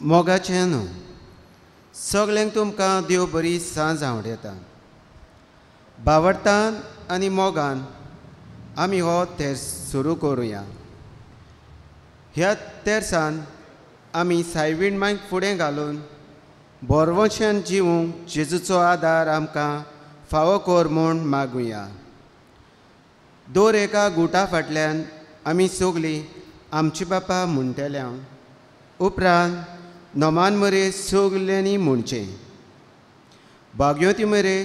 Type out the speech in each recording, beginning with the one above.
मोगाचें न्हू. सगल्यांक तुमकां देव बरी सांज आवडेता. बावडटान आनी मोगान आमी हो तेर्स सुरू करुया. ह्या तेर्सान आमी सायविणमांक फुडें घालून बोरवोशान जिवूंक जेजूचो आदार आमकां फावो कोर म्हूण मागुया. दर एका गुटा फाटल्यान आमी सगलीं आमचे बापा म्हणटल्या उपरांत नोमान मरे सगल्यांनी म्हणचें. बाग्योती मरे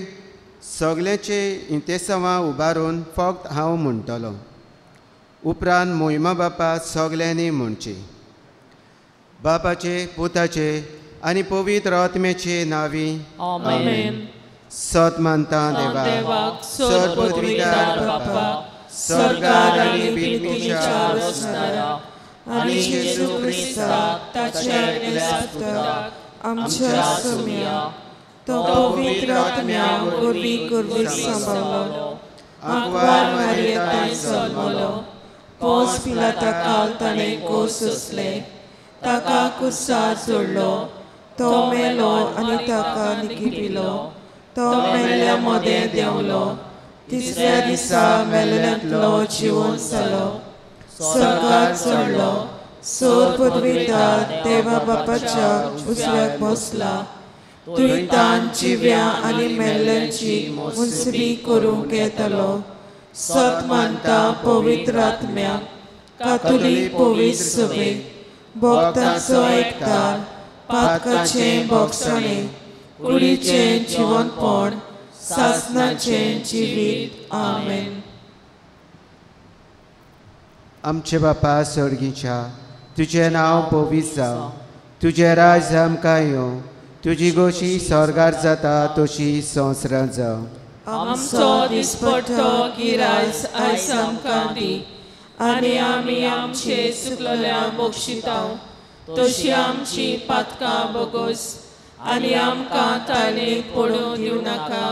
सगल्यांचे इंतेसांवां उबारून फक्त हांव म्हणटलों. उपरांत मोहिमा बापा सगल्यांनी म्हणचें. बापाचे पुताचे आनी पवित्र आत्म्याचे नांवी आमेन. सत मानता देवाक सर्वोदविकार बापाक स्वर्गार आनी पृथ्वीच्या रचणारा आनी जेजू क्रिस्ताक ताच्या एकल्या पुताक आमच्या सोम्या तो पवित्र आत्म्याक वरवीं करवीत सांबाळलो. आंकवार मारयेंतान जल्मलो. पोंस पिलाताकाल ताणें कोस सोंसले. ताका कुर्सार जोडलो. तो मेलो आनी ताका निखिपिलो. तो मेल्ल्या मोदें देंवलो. तिसऱ्या दिसा मेल्ल्यांतलो जिवोन जालो. स्वर्गाक चडलो. सोर पदवीदार देवा बापाच्या उजव्याक बसला. तुयतान जिव्या आनी मेल्ल्यांची मुनसिबी करूंक येतलो. सत मानता पवित्र आत्म्याक कातोलीक पवित्र सभेक भोगतांचो एकठाण पातकाचें भोगसाणें कुडीचें जिवनपण सासणाचें जिवीत. आमेन. आमचे बापा सर्गीच्या तुजें नांव पवित्र जावं. तुजें राज आमकां येवं. तुजी गोशी स्वर्गार जाता तशी संवसारांत जावं. आमचो दिसपट्टो गिरायज आयज आमकां दी. आनी आमी आमचे चुकलेल्यांक बक्षितांव तशी आमची पातकां बोगोस. आनी आमकां ताळेक पडूं दिवं नाका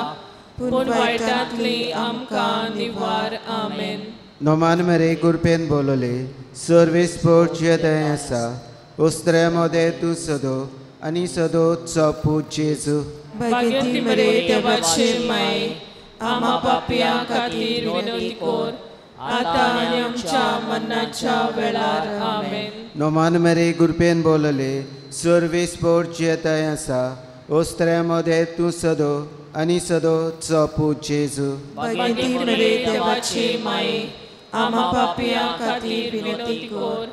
पूण वायटांतली आमकां निवार. आमेन. नोमान मरे गुरपेन बोलोले सर्वेस्पोर्ट जे दय आसा उस्त्रे मोदे तूं सदो आनी सदो चपूत जेजू. भाग्यवती मरे देवाचे माये आमा पापियां खातीर विनवणी कोर आतां आनी आमच्या मरणाच्या वेळार. आमेन. नोमान मरे गुरपेन बोलोले सर्वेस्पोर्ट जे दय आसा उस्त्रे मोदे तूं सदो आनी सदो चपूत जेजू. भाग्यवती मरे देवाचे माये आमा पापियां खातीर विनवणी कोर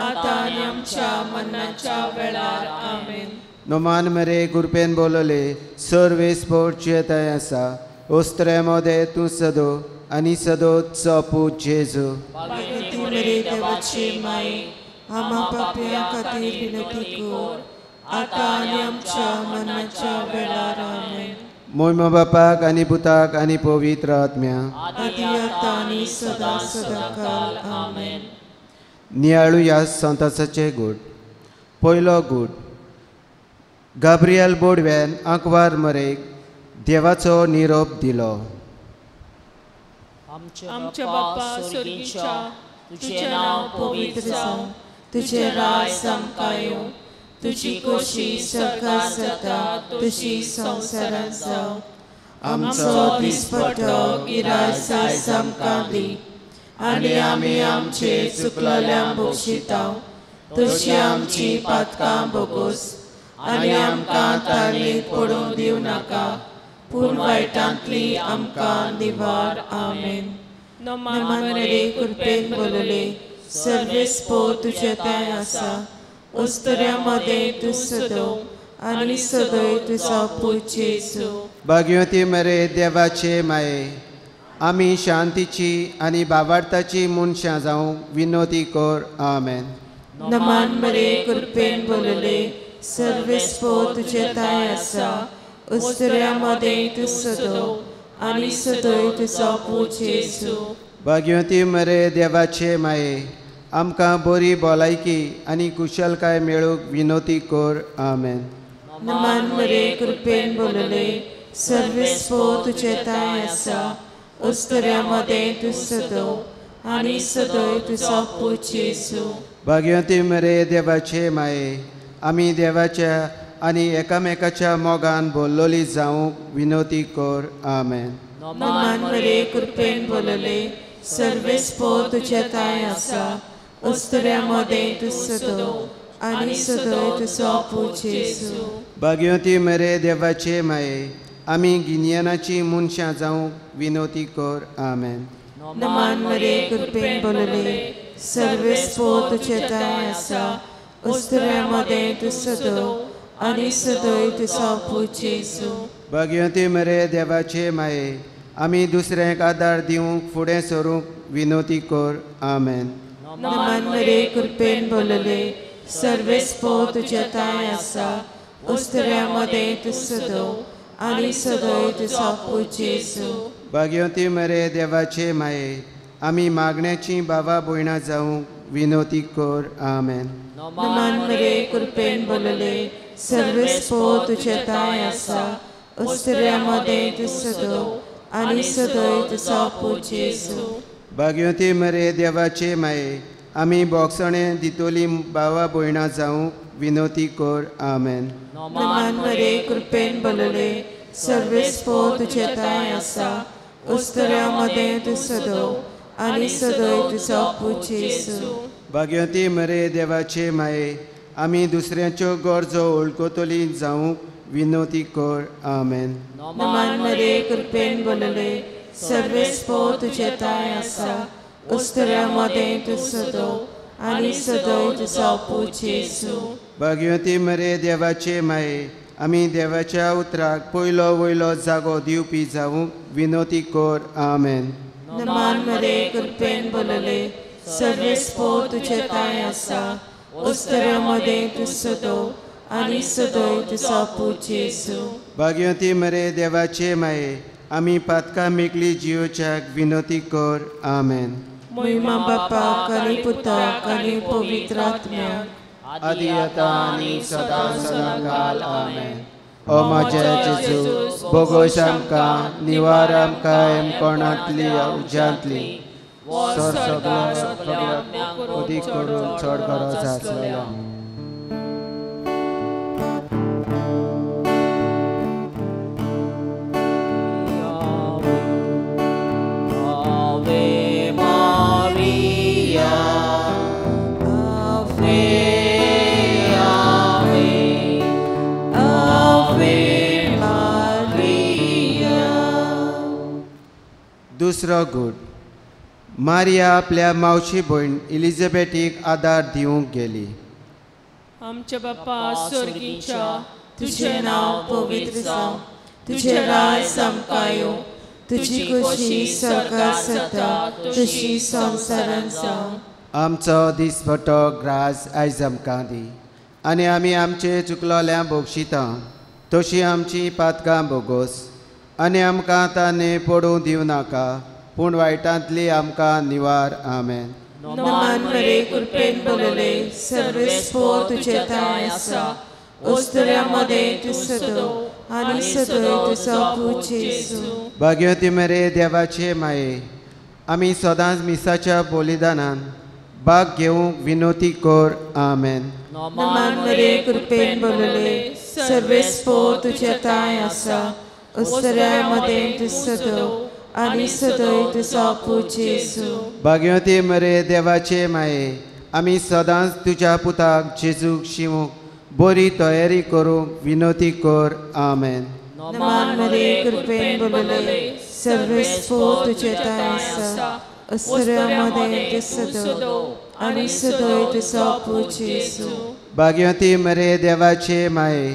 आतां आनी आमच्या मरणाच्या वेळार. आमेन. नोमान मरे गुरपेन बोलोले सर्वेस्पोर्ट जे दय आसा उस्त्रे मोदे तूं सदो आनी सदो चपूत जेजू. भाग्यवती मरे देवाचे माये आमा पापियां खातीर विनवणी कोर आतां आनी आमच्या मरणाच्या वेळार. आमेन. मोहिमा बापाक आनी पुताक आनी पवित्र आत्म्या आदी आतां आनी सदां सदांकाल. आमेन. नियाळू ह्या संतासाचे गूट. पयलो गूट. गाब्रियल बोडव्यान आंकवार मरेक देवाचो निरोप दिलो. आमच्या बापा स्वर्गीच्या तुजें नांव पवित्र जावं. तुजें राज आमकां येवं. तुजी खोशी स्वर्गार जाता तशी संवसारांत जावं. आमचो दिसपट्टो गिरायज आयज आमकां दी. आनी आमी आमचे चुकलेल्यांक बक्षितांव तशी आमची पातकां बोगोस. आनी आमकां ताळेक पडूं दिवं नाका पूण वायटांतली आमकां निवार. आमेन. नोमान मरे कृपेन बोलोले सर्वेस्पो तुजे तें आसा. उस्तऱ्या मदें तूं सदो आनी सदय तुजो पूत जेजू. भाग्यवती मरे देवाचे माये आमी शांतीची आनी बाबार्थाची मनशां जावंक विनोदी कोर. आमेन. नमान मरे कृपेन बोलोले सर्वेस्पो तुजे ताय आसा. उस्तऱ्या मदें तूं सदो आनी सदय तुजो पूत जेजू. भाग्यवती मरे देवाचे माये आमकां बरी भलायकी आनी कुशलकाय मेळूंक विनोदी कोर. आमेन. नमान मरे कृपेन बोलोले सर्वेस्पो तुजे ताय आसा. उस्तऱ्या मदें तूं सदो आनी सदय तुजो पूत जेजू. भाग्यवती मरे देवाचे माये आमी देवाच्या आनी एकामेकाच्या मोगान बोल्लोली जावंक विनोती कर. आमेन. नमान मरे कृपेन बोलले सर्वेस्पो तुझे ताय आसा उस्तऱ्यामध्ये तू सदो आनी सदोय तुजो पूज येसू. भाग्यवती मरे देवाचे माये आमी गिन्यानाची मनशां जावंक विनोती कर. आमेन. नमान मरे कृपेन बोलले सर्वेस्पो तुझे ताय आसा उस्तऱ्यामध्ये तू सदो आनी सदोय तुजो पूज येसू. भाग्यवती मरे देवाचे माये आमी दुसऱ्यांक आदार दिवंक फुडें सरूंक विनोती कर. आमेन. नमान मरे कृपेन बोलले सर्वेस्पो तुझे ताय आसा उस्तऱ्यामध्ये तू सदो आनी सदोय तुजो पूज येसू. भाग्यवती मरे देवाचे माये आमी मागण्याची बाबा भयणां जावंक विनोती कर. आमेन. नमान मरे कृपेन बोलले सर्वेस्पो तुझे ताय आसा उस्तऱ्यामध्ये तू सदो आनी सदोय तुजो पूज येसू. भाग्यवती मरे देवाचे माये आमी बोगसणें दितोली बाबा भयणां जावंक विनोती कर. आमेन. नमान मरे कृपेन बोलले सर्वेस्पो तुझे ताय आसा उस्तऱ्यामध्ये तू सदो आनी सदोय तुजो पूज येसू. भाग्यवती मरे देवाचे माये आमी दुसऱ्यांच्यो गरजो वळखतली जावंक विनोती कर. आमेन. नमान मरे कृपेन बोलले सर्वेस्पो तुझे ताय आसा उस्तऱ्यामध्ये तू सदो आनी सदोय तुजो पूज येसू. भाग्यवती मरे देवाचे माये आमी देवाच्या उतराक पयलो वयलो जागो दिवपी जावंक विनोती कर. आमेन. नमान मरे कृपेन बोलले सर्वेस्पो तुझे ताय आसा उस्तऱ्यामध्ये तू सदो आनी सदोय तुजो पूज येसू. भाग्यवती मरे देवाचे माये आमी पातकां मेकली जियोच्याक विनोती कर. आमेन. महिमा बापाक आनी पुताक आनी पवित्र आत्म्याक आदी आतां आनी सदां सदांकाल. आमेन. ओ म्हजे जेजू बोगोस आमकां निवार आमकां कोणांतली उज्यांतली सगळ्यांक उदीक करून चड गरज आसलेलो. दुसरो गूट. मारिया आपल्या मावशी भयण इलिझाबेथीक आदार दिवंक गेली. आमच्या बाप्पा स्वर्गीच्या तुझे नाव पवित्र जावं तुझे राज समकायो तुझी खुशी स्वर्गात जाता तशी संवसारांत जावं. आमचो दिसपटो ग्रास आयज आमकां दी आनी आमी आमचे चुकलोल्यां बोगशिता तशी आमची पातकां बोगोस आनी आमकां ताने पडूं दिवं नाका पूण वायटांतली आमकां निवार. आमेन. नमान मरे कृपेन बोलले सर्वेस्पो तुझे ताय आसा उस्तऱ्यामध्ये तू सदो आनी सदोय तुजो पूज येसू. भाग्यवती मरे देवाचे माये आमी सदांच मिसाच्या बलिदानान भाग घेवंक विनोती कर. आमेन. नमान मरे कृपेन बोलले सर्वेस्पो तुझे ताय आसा उस्तऱ्यामध्ये तू सदो आनी सदोय तुजो पूज येसू. भाग्यवती मरे देवाचे माये आमी सदांच तुज्या पुताक जेजूक शिवूंक बरी तयारी करूंक विनोती कर. आमेन. नमान मरे कृपेन बोलले सर्वेस्पो तुझे ताय आसा उस्तऱ्यामध्ये तू सदो आनी सदोय तुजो पूज येसू. भाग्यवती मरे देवाचे माये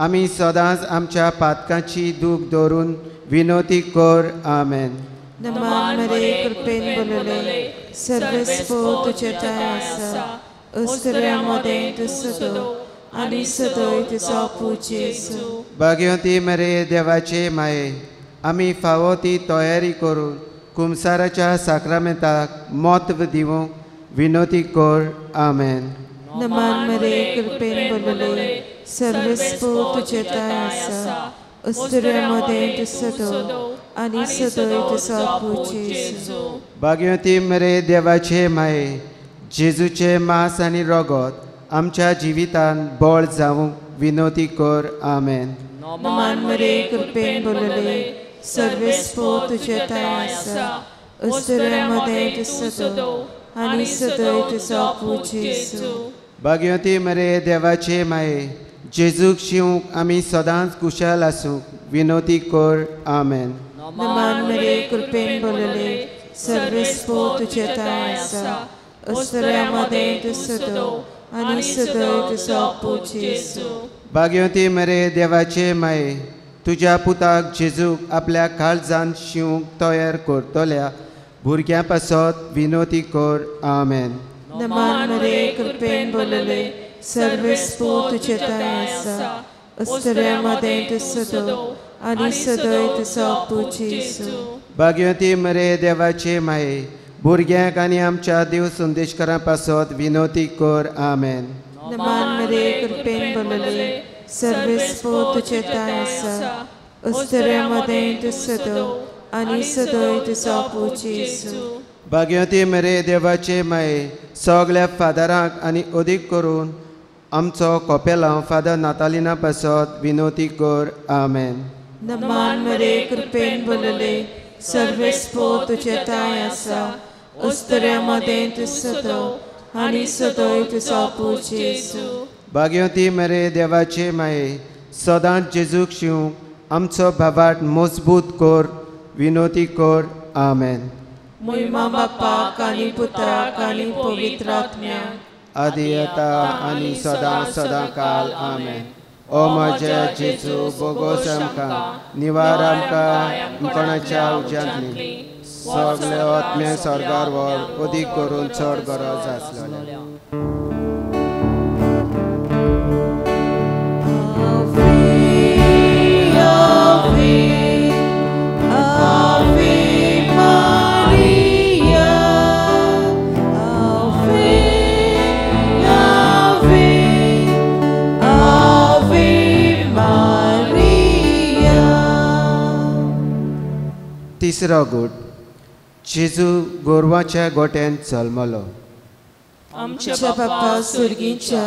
आमी सदांच आमच्या पातकांची दूख दवरून विनोती कर. आमेन. नमान मरे कृपेन बोलले सर्वेस्पो तुझे ताय आसा उस्तऱ्यामध्ये तू सदो आनी सदोय तुजो पूज येसू. भाग्यवती मरे देवाचे माये आमी फावो ती तयारी करून कुमसाराच्या साक्रामेंताक म्हत्व दिवंक विनोती कर. आमेन. नमान मरे कृपेन बोलले सर्वेस्पो तुझे ताय आसा उस्तऱ्यामध्ये तू सदो आनी सदोय तुजो पूज येसू. भाग्यवती मरे देवाचे माये जेजूचे मांस आनी रगत आमच्या जिवितान बळ जावंक विनोती कर आमेन. नमान मरे कृपेन बोलले सर्वेस्पो तुझे ताय आसा उस्तऱ्यामध्ये तू सदो आणि सदय तुझो पूज येसू. भाग्यवती मरे देवाचे माये जेजूक शिवूंक आमी सदांच कुशल आसूंक विनोती कर आमेन. नमान मरे कृपेन बोलले सर्वेस्पो तुझे ताय आसा उस्तऱ्यामध्ये तू सदो आणि सदय तुझो पूज येसू. भाग्यवती मरे देवाचे माये तुज्या पुताक जेजूक आपल्या काळजान शिवूंक तयार करतल्या भुरग्यां पासत विनोती कर आमेन. नमान मरे कृपेन बोलले सर्वेस्पो तुझे ताय आसा उस्तऱ्यामध्ये तू सदो आणि सदय तुझो पूज येसू. भाग्यवती मरे देवाचे माये भुरग्यांक आनी आमच्या देव संदेशकारां पासत विनोती कर आमेन. नमान मरे कृपेन बोलले सर्वेस्पो तुझे ताय आसा उस्तऱ्यामध्ये तू सदो आणि सदय तुझो पूज येसू. भाग्यवती मरे देवाचे माये सगळ्या फादरांक आनी अदीक करून आमचो कोपेलांव फादर नातालिना पासत विनोती कर आमेन. नमान मरे कृपेन बोलले सर्वेस्पो तुझे ताय आसा उस्तऱ्यामध्ये तू सदो आणि सदय तुझो पूज येसू. भाग्यवती मरे देवाचे माये सदांच जेजूक शिवूंक आमचो भावाट मजबूत कर विनोती कर आमेन. महिमा बापाक आनी पुत्राक आनी पवित्र आत्म्याक आदी येता आनी सदां सदां काल आमेन. ओ म्हजे जेजू बोगोस आमकां निवार आमकां कोणाच्या उज्यांतली सगळे आत्म्या सरकार वर अदीक करून चड गरज आसलेले. तिसरो गूट जेजू गोरवाच्या गोट्यान जल्मलो. आमच्या बापा सुर्गीच्या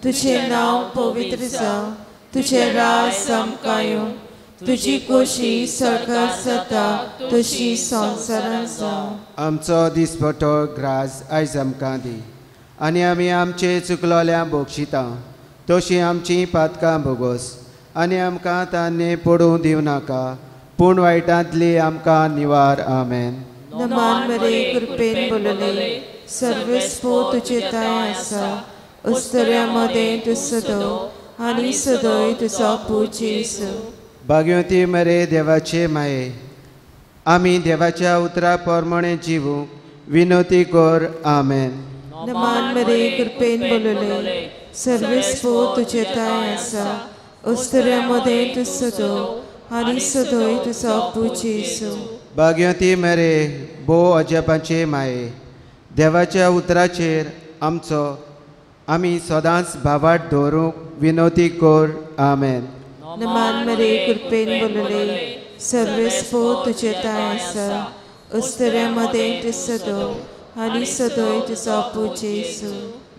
तुझे नाव पवित्र जावं तुझे राज सामका येवं तुझी खोशी सरकार जाता तशी संवसारांत जावं. आमचो दिसपटो ग्रास आयज आमकां दी आनी आमी आमचे चुकलोल्या बोगशिता तशी आमची पातकां बोगोस आनी आमकां तान्ने पडूं दिवं नाका पूण वायटांतली आमकां निवार आमेन. नमान मरे कृपेन बोलले सर्वेस्पो तुझे ताय आसा उस्तऱ्यामध्ये तू सदो आणि सदय तुझो पूज येसू. भाग्यवती मरे देवाचे माये आमी देवाच्या उतरा प्रमाणे जिवूंक विनोती कर आमेन. नमान मरे कृपेन बोलले सर्वेस्पो तुझे ताय आसा उस्तऱ्यामध्ये तू सदो आणि सदय तुझो पूज येसू. भाग्यवती मरे भो अजपाचे माये देवाच्या उतराचेर आमी सदांच भावाट दवरूंक विनोती कर आमेन. नमान मरे कृपेन बोलले सर्वेस्पो तुझे ताय आसा उस्तऱ्यामध्ये तू सदो आणि सदय तुझो पूज येसू.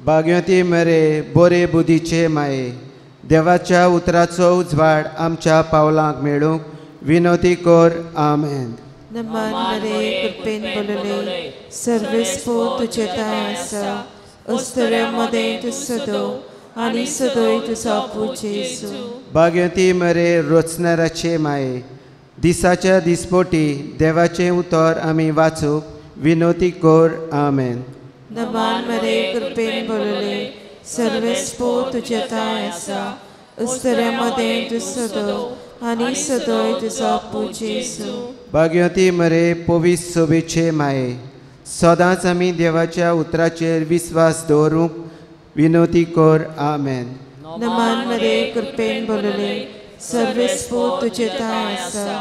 भाग्यवती मरे बरे बुद्धीचे माये देवाच्या उतराचो उजवाड आमच्या पावलांक मेळूंक विनोती कर आमेन. नमान मरे कृपेन बोलले सर्वेस्पो तुझे ताय आसा उस्तऱ्यामध्ये तू सदो आणि सदय तुझो पूज येसू. भाग्यवती मरे रोचणाराचे माये दिसाच्या दिसपोटी देवाचे उतर आमी वाचूंक विनोती कर आमेन. नमान मरे कृपेन बोलले सर्वेस्पो तुझे ताय आसा उस्तऱ्यामध्ये तू सदो आणि सदय तुझो पूज येसू. भाग्यवती मरे पोवीस सोबीचे माये सदांच आमी देवाच्या उतराचेर विस्वास दवरूंक विनोती कर आमेन. नमान मरे कृपेन बोलले सर्वेस्पो तुझे ताय आसा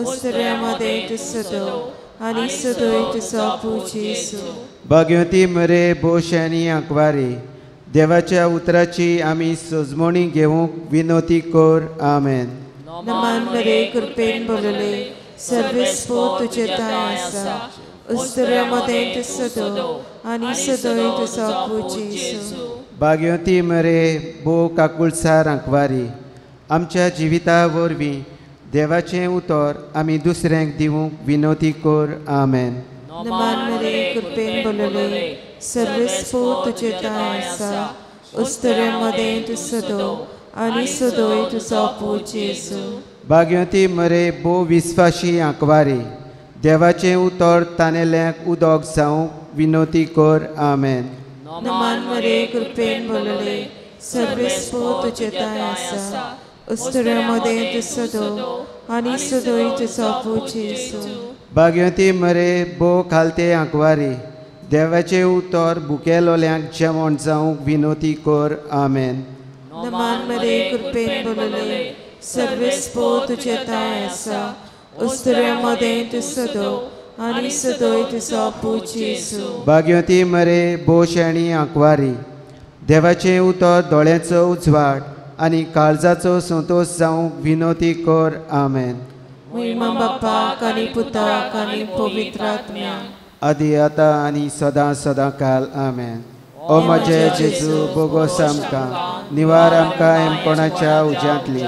उस्तऱ्यामध्ये तू सदो आणि सदय तुझो पूज येसू. भाग्यवती मरे भोशानी आंकवारी देवाच्या उतराची आमी सोजमणी घेवंक विनोती कर आमेन. नमान मरे कृपेन बोलले सर्वेस्पो तुझे ताय आसा उस्तऱ्यामध्ये तू सदो आणि सदय तुझो पूज येसू. भाग्यवती मरे बो काकुळसार आंकवारी आमच्या जिविता वरवीं देवाचें उतर आमी दुसऱ्यांक दिवंक विनोती कर आमेन. नमान मरे कृपेन बोलले सर्वेस्पो तुझे ताय आसा उस्तऱ्यामध्ये तू सदो आनी सदोय तुजो पूज येसू. भाग्यवती मरे बो विस्वाशी आंकवारी देवाचें उतर तानेल्यांक उदक जावंक विनोती कर आमेन. नमान मरे कृपेन बोलले सर्वेस्पो तुझे ताय आसा उस्तऱ्यामध्ये तू सदो आनी सदोय तुजो पूज येसू. भाग्यवती मरे बो खालते आंकवारी देवाचें उतर भुकेलोल्यांक जेवण जावंक विनोती कर आमेन. नमान मरे कृपेन बोलले सर्वेस्पो तुझे ताय आसा उस्तऱ्यामध्ये तू सदो आनी सदोय तुजो पूज येसू. भाग्यवती मरे बो शेणी आंकवारी देवाचें उतर दोळ्याचो उजवाड आनी काळजाचो संतोश जावंक विनोती कर आमेन. महिमा बापाक आनी पुताक आनी पवित्र आत्म्याक आदी आतां आनी सदां सदां काल आमेन. ओ म्हजे जेजू बोगोस आमकां निवार आमकां एमपणाच्या उज्यांतली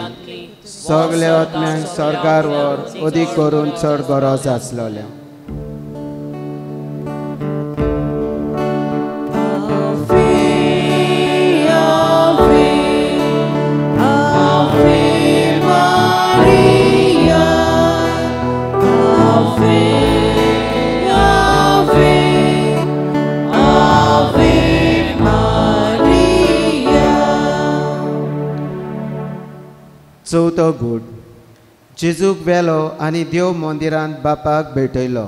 सगल्या आत्म्यांक स्वर्गार व्हर अदीक करून चड गरज आसलोल्या. चवथो गूड जेजूक वेलो आनी देव मंदिरांत बापाक भेटयलो.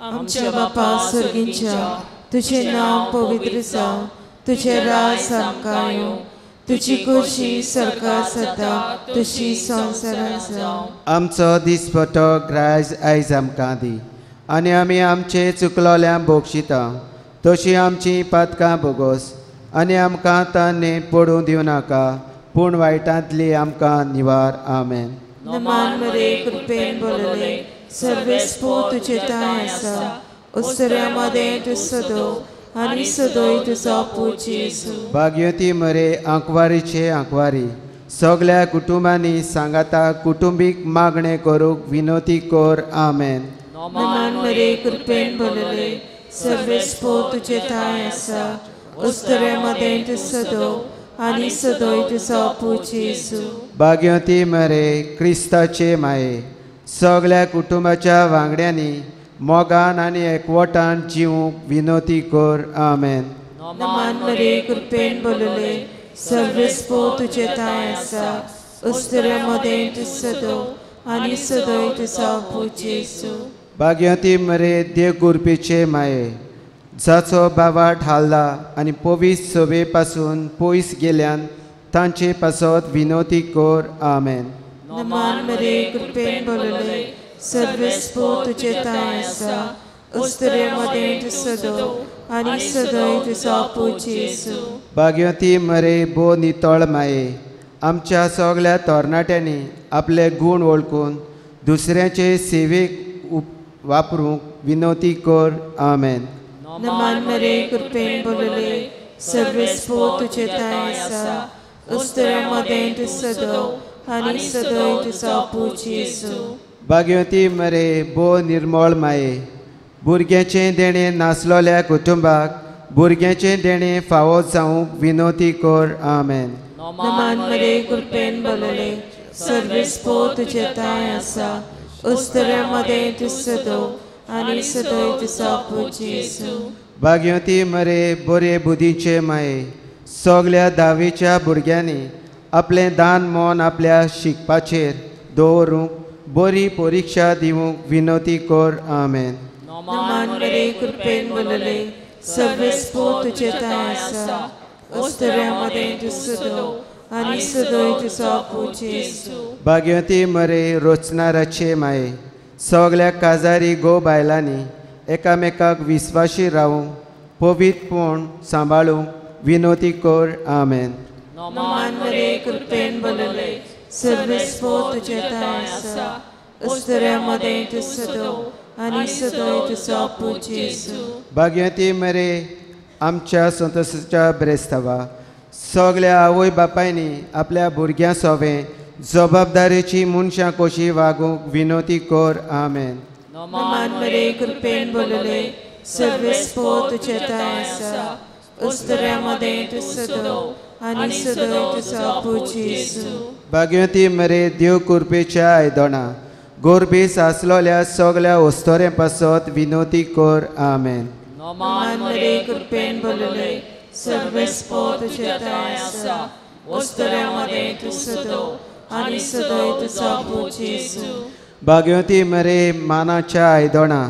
आमच्या बापा सर्गींच्या तुझे नांव पवित्र जावं तुझे राज आमकां येवं तुजी खोशी सरकार जाता तुजी संवसारांत जावं. आमचो दिसपटो ग्रायज आयज आमकां दी आनी आमी आमचे चुकलोल्यांक बोगशिता तशीं आमचीं पातकां बोगोस आनी आमकां तान्ने पडूं दिवं नाका पूण वायटांतली आमकां निवार आमेन. नमान मरे कृपेन बोलले सर्वेस्पो तुझे ताय आसा उस्तऱ्यामध्ये तू सदो आनी सदोय तुजो पूज येसू. भाग्यवती मरे आंकवारीचे आंकवारी सगल्या कुटुंबांनी सांगाता कुटुंबीक मागणें करूंक विनोती कर आमेन. नमान मरे कृपेन बोलले सर्वेस्पो तुझे ताय आसा उस्तऱ्यामध्ये तू सदो आनी सदोय तुजो पूज येसू. भाग्यवती मरे क्रिस्ताचे माये सगल्या कुटुंबाच्या वांगड्यांनी मोगान आनी एकवटान जिवूंक विनोती कर आमेन. नमान मरे कृपेन बोलले सर्वेस्पो तुझे ताय आसा उस्तऱ्यामध्ये तू सदो आनी सदोय तुजो पूज येसू. भाग्यवती मरे देव कुरपीचे माये जाचो बावाट हाल्ला आनी पवीस सोबे पासून पयस गेल्यान तांचे पासत विनोती कर आमेन. नमान मरे कृपेन बोलले सर्वेस्पो तुझे ताय आसा उस्तऱ्यामध्ये तू सदो आनी सदोय तुजो पूज येसू. भाग्यवती मरे बो नितळ माये आमच्या सगल्या तरणाट्यांनी आपले गूण वळखून दुसऱ्याचे सेवेक वापरूंक विनोती कर आमेन. नमान मरे कृपेन बोलले सर्वेस्पो तुझे ताय आसा उस्तऱ्यामध्ये तू सदो आनी सदोय तुजो पूज येसू. भाग्यवती मरे बो निर्मळ माये भुरग्याचें देणें नासलोल्या कुटुंबाक भुरग्याचें देणें फावो जावंक विनोती कर आमेन. नमान मरे कृपेन बोलले सर्वेस्पो तुझे ताय आसा उस्तऱ्यामध्ये तू सदो आनी सदोय तुजो पूज येसू. भाग्यवती मरे बरे बुदीचे माये सगल्या धावेच्या भुरग्यांनी आपलें दान मोन आपल्या शिकपाचेर दवरूंक बरी परिक्षा दिवंक विनोती कर आमेन. नमान मरे कृपेन बोलले सर्वेस्पो तुझे ताय आसा उस्तऱ्यामध्ये तू सदो आनी सदोय तुजो पूज येसू. भाग्यवती मरे रोचणाराचे माये सगल्या काजारी गो बायलांनी एकामेकाक विस्वाशी रावूंक पवित्रपण सांबाळूंक विनोती कर आमेन. नमान मरे कृपेन बोलले सर्वेस्पो तुझे ताय आसा उस्तऱ्यामध्ये तू सदो आनी सदोय तुजो पूज येसू. भाग्यवती मरे आमच्या संतोशाच्या ब्रेस्तावा सगळ्या आवय बापायनी आपल्या भुरग्यां सोबे जबाबदारेची मनशां कशी वागूंक विनोती कर आमेन. नमान मरे कृपेन बोलले सर्वेस्पो तुझे ताय आसा उस्तऱ्यामध्ये तू सदो आणि सदो तुझा पूज येसू. भाग्यवती मरे देव कृपेच्या आयदोणा गोरबीस आसलोल्या सगळ्या वस्तोरे पासत विनोती कर आमेन. नमान मरे कृपेन बोलले सर्वेस्पो तुझे ताय आसा उस्तऱ्यामध्ये तू सदो आणि सदो तुझा पूज येसू. भाग्यवती मरे मानाच्या आयदोणा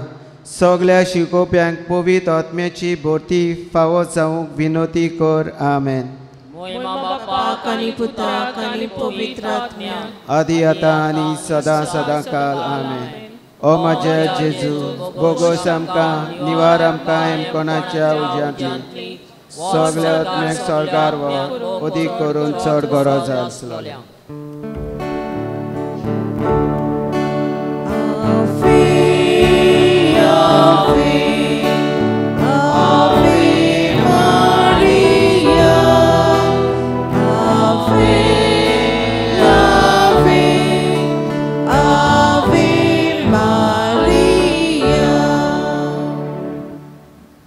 सगळ्या शिकोप्यांक पवित्र आत्म्याची भरती फावो जावंक विनोती कर आमेन. महिमा बापाक आणि पुत्राक आणि पवित्र आत्म्या आदी आतां आनी सदां सदां काल आमेन. ओ म्हजे जेजू बोगोस आमकां निवार आमकां हेमकोणाच्या उज्यांतली सगळ्या आत्म्याक सरकार व अदीक करून चड गरज आसलोल्या.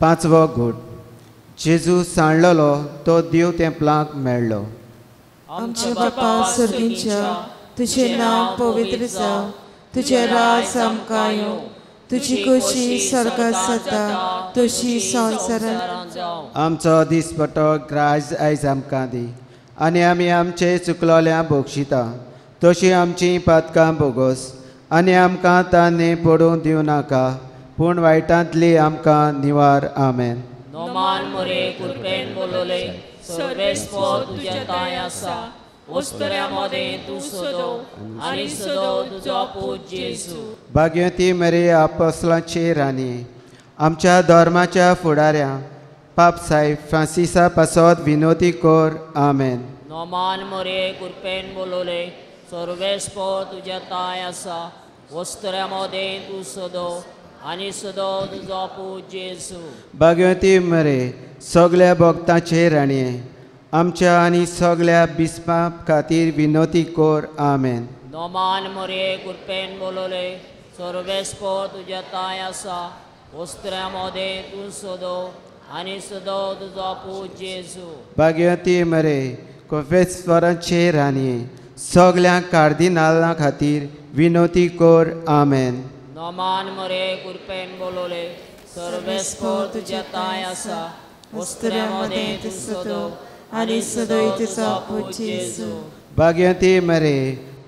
पांचवो घोट. जेजू सांडलेलो तो देव तेंपलांक मेळ्ळो. आमच्या बापा सर्गींच्या तुझे नाव पवित्र जावं, तुझे राज आमकां येवं, तुझी खोशी स्वर्गांत जाता तशी संवसारांत जावं. आमचो दिसपटो ग्राज आयज आमकां दी आनी आमी आमचे चुकलोल्या बोगशिता तशी आमची पातकां बोगोस आनी आमकां तान्नी पडूंक दिवं नाका पूण वायटांतली आमकां निवार आमेन. नोमान मरे कृपेन बोलले सर्वेस्पो तुझे ताय आसा उस्तऱ्यामध्ये तू सदो आणि सदो तुझा पूज येसू. भाग्यवती मरे आपोस्तलांची राणी आमच्या धर्माच्या फुडाऱ्या पाप साहेब फ्रांसिसा पासत विनोती कर आमेन. नोमान मरे कृपेन बोलले सर्वेस्पो तुझे ताय आसा उस्तऱ्यामध्ये तू सदो आणि सदो तुझा पूज येसू. भाग्यवती मरे सगळ्या भक्तांचे राणये आमच्या आनी सगळ्या बिस्पां खातीर विनोती कर आमेन. नोमान मरे कृपेन बोलले सर्वेस्पो तुझे ताय आसा उस्तऱ्यामध्ये तू सदो आणि सदो तुझा पूज येसू. भाग्यवती मरे कोफेस्वरांचे राणये सगळ्या कार्दिनालां खातीर विनोती कर आमेन. नोमान मरे कृपेन बोलले सर्वेस्पो तुझे ताय आसा उस्तऱ्यामध्ये तू सदो आणि सदो तुझा पूज येसू. भाग्यवती मरे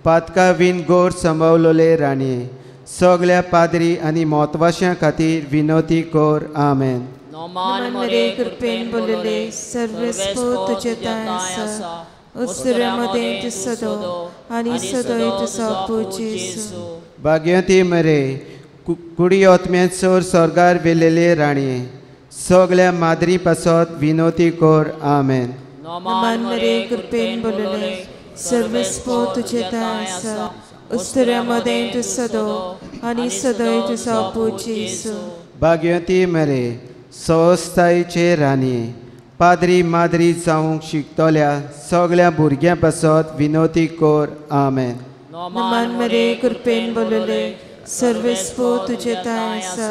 पातका विन गोड सांबाळलोले राणये सगळ्या पाद्री आनी म्हत्वाशां खातीर विनोती कर आमेन. नोमान मरे कृपेन बोलले सर्वेस्पो तुझे ताय आसा उस्तऱ्यामध्ये तू सदो आणि सदो तुझा पूज येसू. भाग्यवती मरे कुडी आत्म्यात चोर स्वर्गार वेलेले राणये सगळ्या माद्री पासत विनोती कर आमेन. नमान मरे कृपेन बोलले सर्वेस्पो तुझे ताय आसा उस्तऱ्यामध्ये तू सदो आणि सदो तुझा पूज येसू. भाग्यवती मरे संस्थायेचे राणये पाद्री माद्री जावंक शिकतल्या सगळ्या भुरग्यां पासत विनोती कर आमेन. नमान मरे कृपेन बोलले सर्वेस्पो तुझे ताय आसा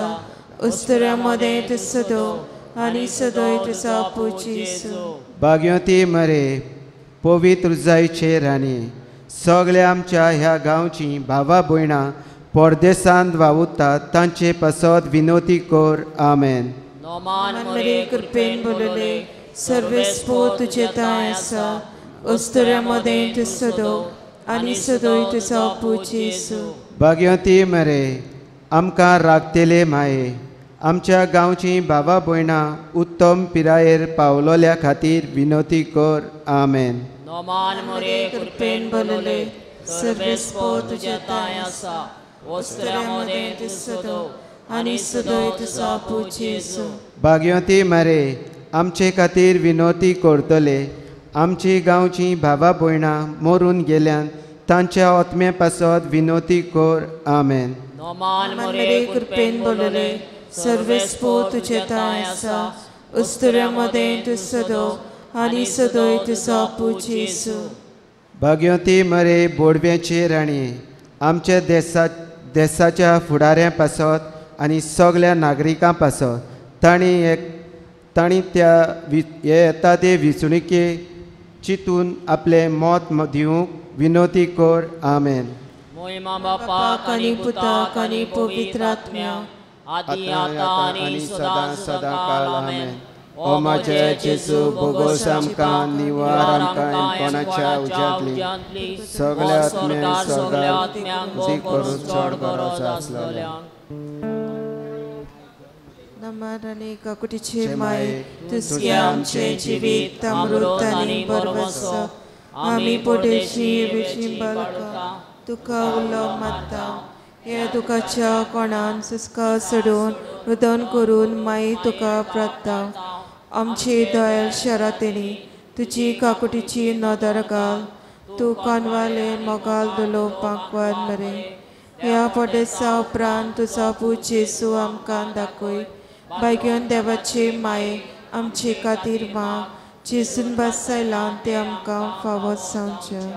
उस्तऱ्यामध्ये तू सदो आणि सदो तुझा पूज येसू. भाग्यवती मरे पवित्र जायचे राणये सगळ्या आमच्या ह्या गांवची भावा भयणां परदेसांत वावुरतात तांचे पासत विनोती कर आमेन. नोमान मरे कृपेन बोलले सर्वेस्पो तुझे ताय आसा उस्तऱ्यामध्ये तू सदो आणि सदो तुझा पूज येसू. भाग्यवती मरे आमकां राखतेले माये आमच्या गांवची भावा भयणां उत्तम पिरायेर पावलोल्या खातीर विनोती कर आमेन. नोमान मरे कृपेन बोलले सर्वेस्पो तुझे ताय आसा उस्तऱ्यामध्ये तू सदो आणि सदो तुझा पूज येसू. भाग्यवती मरे आमचे खातीर विनोती करतले आमची गांवची भावा भयणां मरून गेल्यान तांच्या आत्म्या पासत विनोती कर आमेन. नोमान मरे कृपेन बोलले सर्वेस्पो तुझे ताय आसा उस्तुऱ्यामध्ये तू सदो आनी सदोय तुजो पूज येसू. भाग्यवती मरे बोडव्याची राणी, आमच्या देशाच्या फुडाऱ्यां पासत आनी सगळ्या नागरिकां पासत ताणी त्या येता ते विचणुके चिंतून आपले मत दिवंक विनोती कर. आमेन. मोहिमा बापाक आनी पुताक आनी पवित्र आत्म्या आदी आतां आनी सदां सदां काळ. आमेन. ओ माझे जेजू, बोगोस आमकां निवार आमकां कोणाच्या उज्यांतली सगळ्या आत्म्यांक उदी करून चड गरज आसलेल्या. नमन आनी काकुटीचे माये, तुझे आमचे जिवीत अमृत आनी बरवस. आमी पोटेची विशीं बाळकां तुका उलो मारता. हे दुखाच्या कोणान सुस्का सोडून रुदन करून माई तुका प्रार्थना. आमची दयाल शरातेनी तुजी काकुटीची नदर घाल. तूं कानवाले मोगाल दुलोवपाक वाद मरे. ह्या पोटेसा उपरांत तुजो पूज येसू आमकां दाखय. भाग्यवन देवाचे माये, आमचे खातीर माग. जेसून बसयलां ते आमकां फावो सांगचें.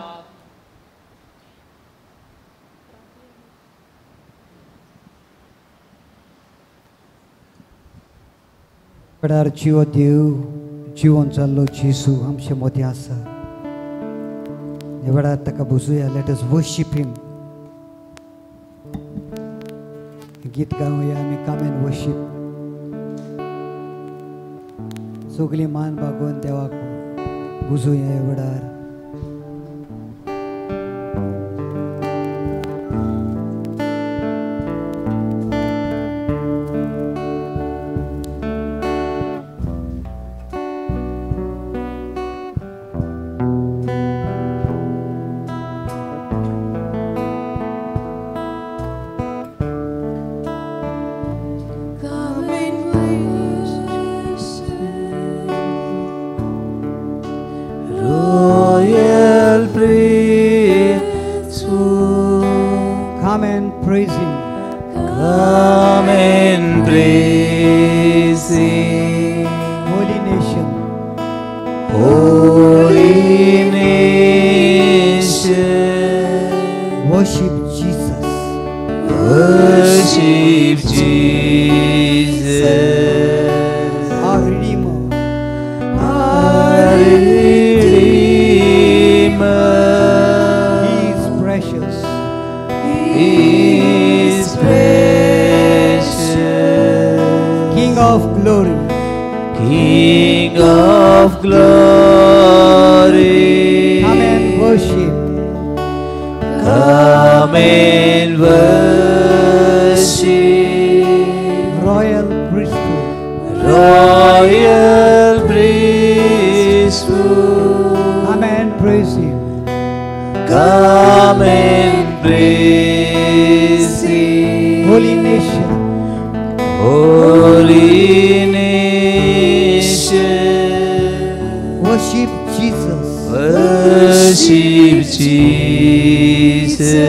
पडार जिवो देव जिवन जाल्लो जेजू आमचे मदीं आसा. हे वेळार ताका बुजूया. Let us worship him. गीत गावया आमी कम एंड वर्शिप. सगळी मान बागोवन देवाक बुजूया हे वेळार. Come and praise him. Come and praise him. Holy nation. Holy nation. Worship Jesus. Worship Jesus. Our Redeemer. Our Redeemer. He is precious. He is precious. King of glory. King of glory. Come and worship. Come and worship. Royal priesthood. Royal priesthood. Come and praise him. Come and praise him. Holy nation. Holy nation. Worship Jesus. Worship Jesus.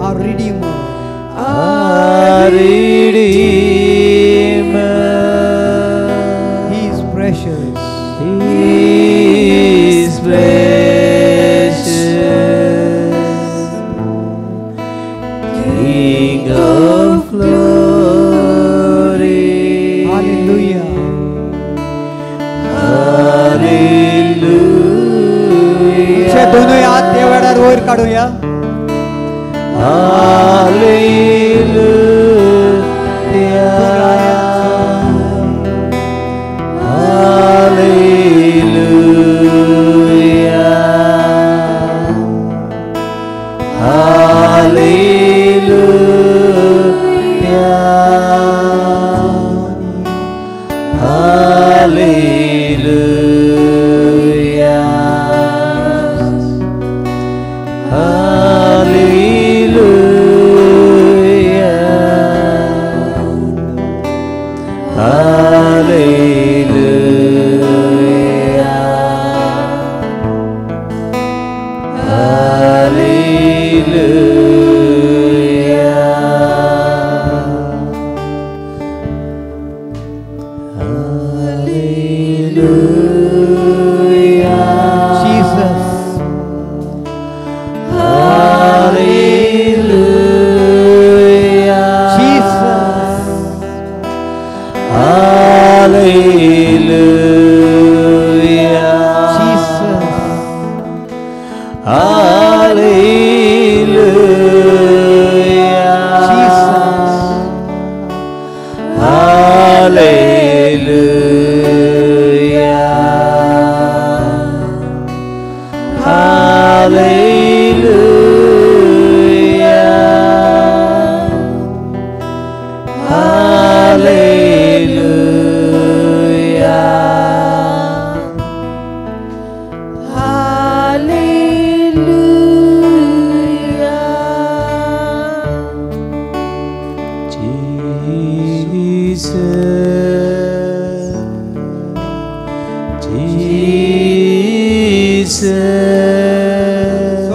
Our Redeemer. Our Redeemer. He is precious. He is precious. King of glory. Hallelujah. Hallelujah. चे दोनों हात देवाडार वयर काढूया. Hallelujah.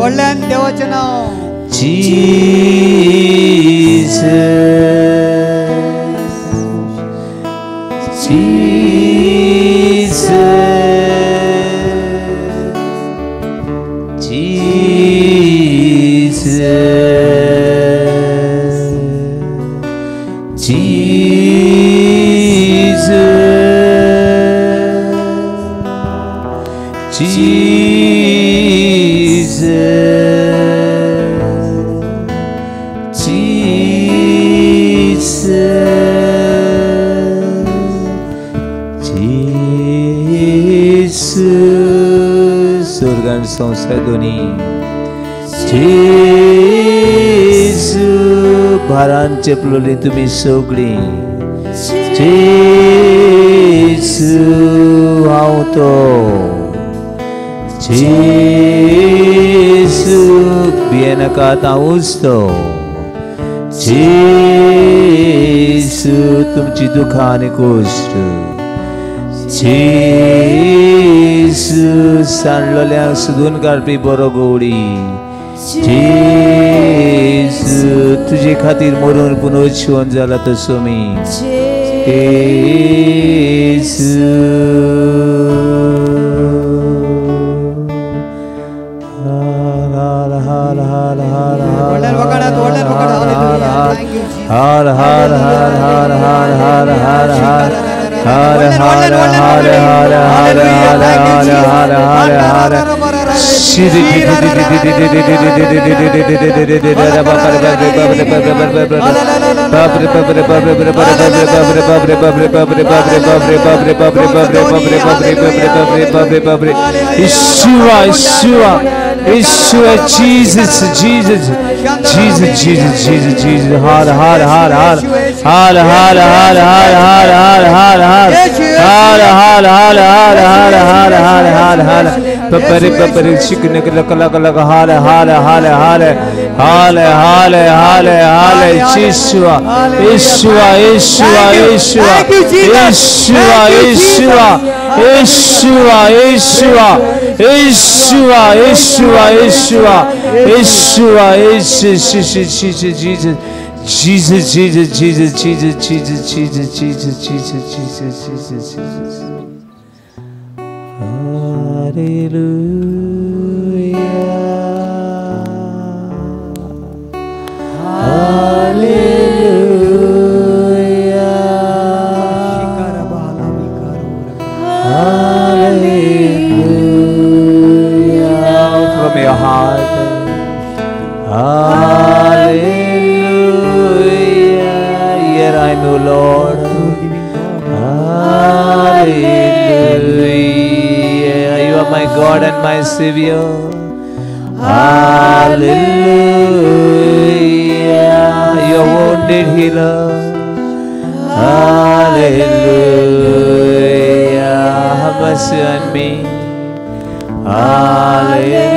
सोडल्यान देवाचें नांव Surgan संसाधनी जेसू भारान चेपलोली तुम्ही सगळी जेसू हांव तो जेसू भियेनाकात हांवूच तो जेसू तुमची दुखां आनी कश्ट जेसू सांडलोल्यांक सोदून काडपी बरो गवडी जेसू तुजे खातीर मरून पुनर्जीवन जाला तसो मी जेसू हर हर हर हर हर हर हर हर हर हर हर हर हर हर हर हर Yeshua, Jesus, Jesus, Jesus, Jesus, Jesus, Jesus, har, har, har, har, har, har, har, har, har, har, har, har, har, har, har, har, har, har, har, papare, papare, shikne, kala, kala, har, har, har, har, har, har, har, har, Yeshua, Yeshua, Yeshua, Yeshua, Yeshua, Yeshua, Yeshua, Yeshua, Yeshua, Yeshua, Yeshua, Yeshua, Jesus, Jesus, Jesus, Jesus, Jesus, Jesus, Jesus, Jesus, Jesus, Jesus, Jesus, Jesus, Jesus, Jesus, Jesus. From your heart, hallelujah. Here I know, Lord, hallelujah. You are my God and my Savior. Hallelujah. Your wounded healer. Hallelujah. Have mercy on me. Hallelujah.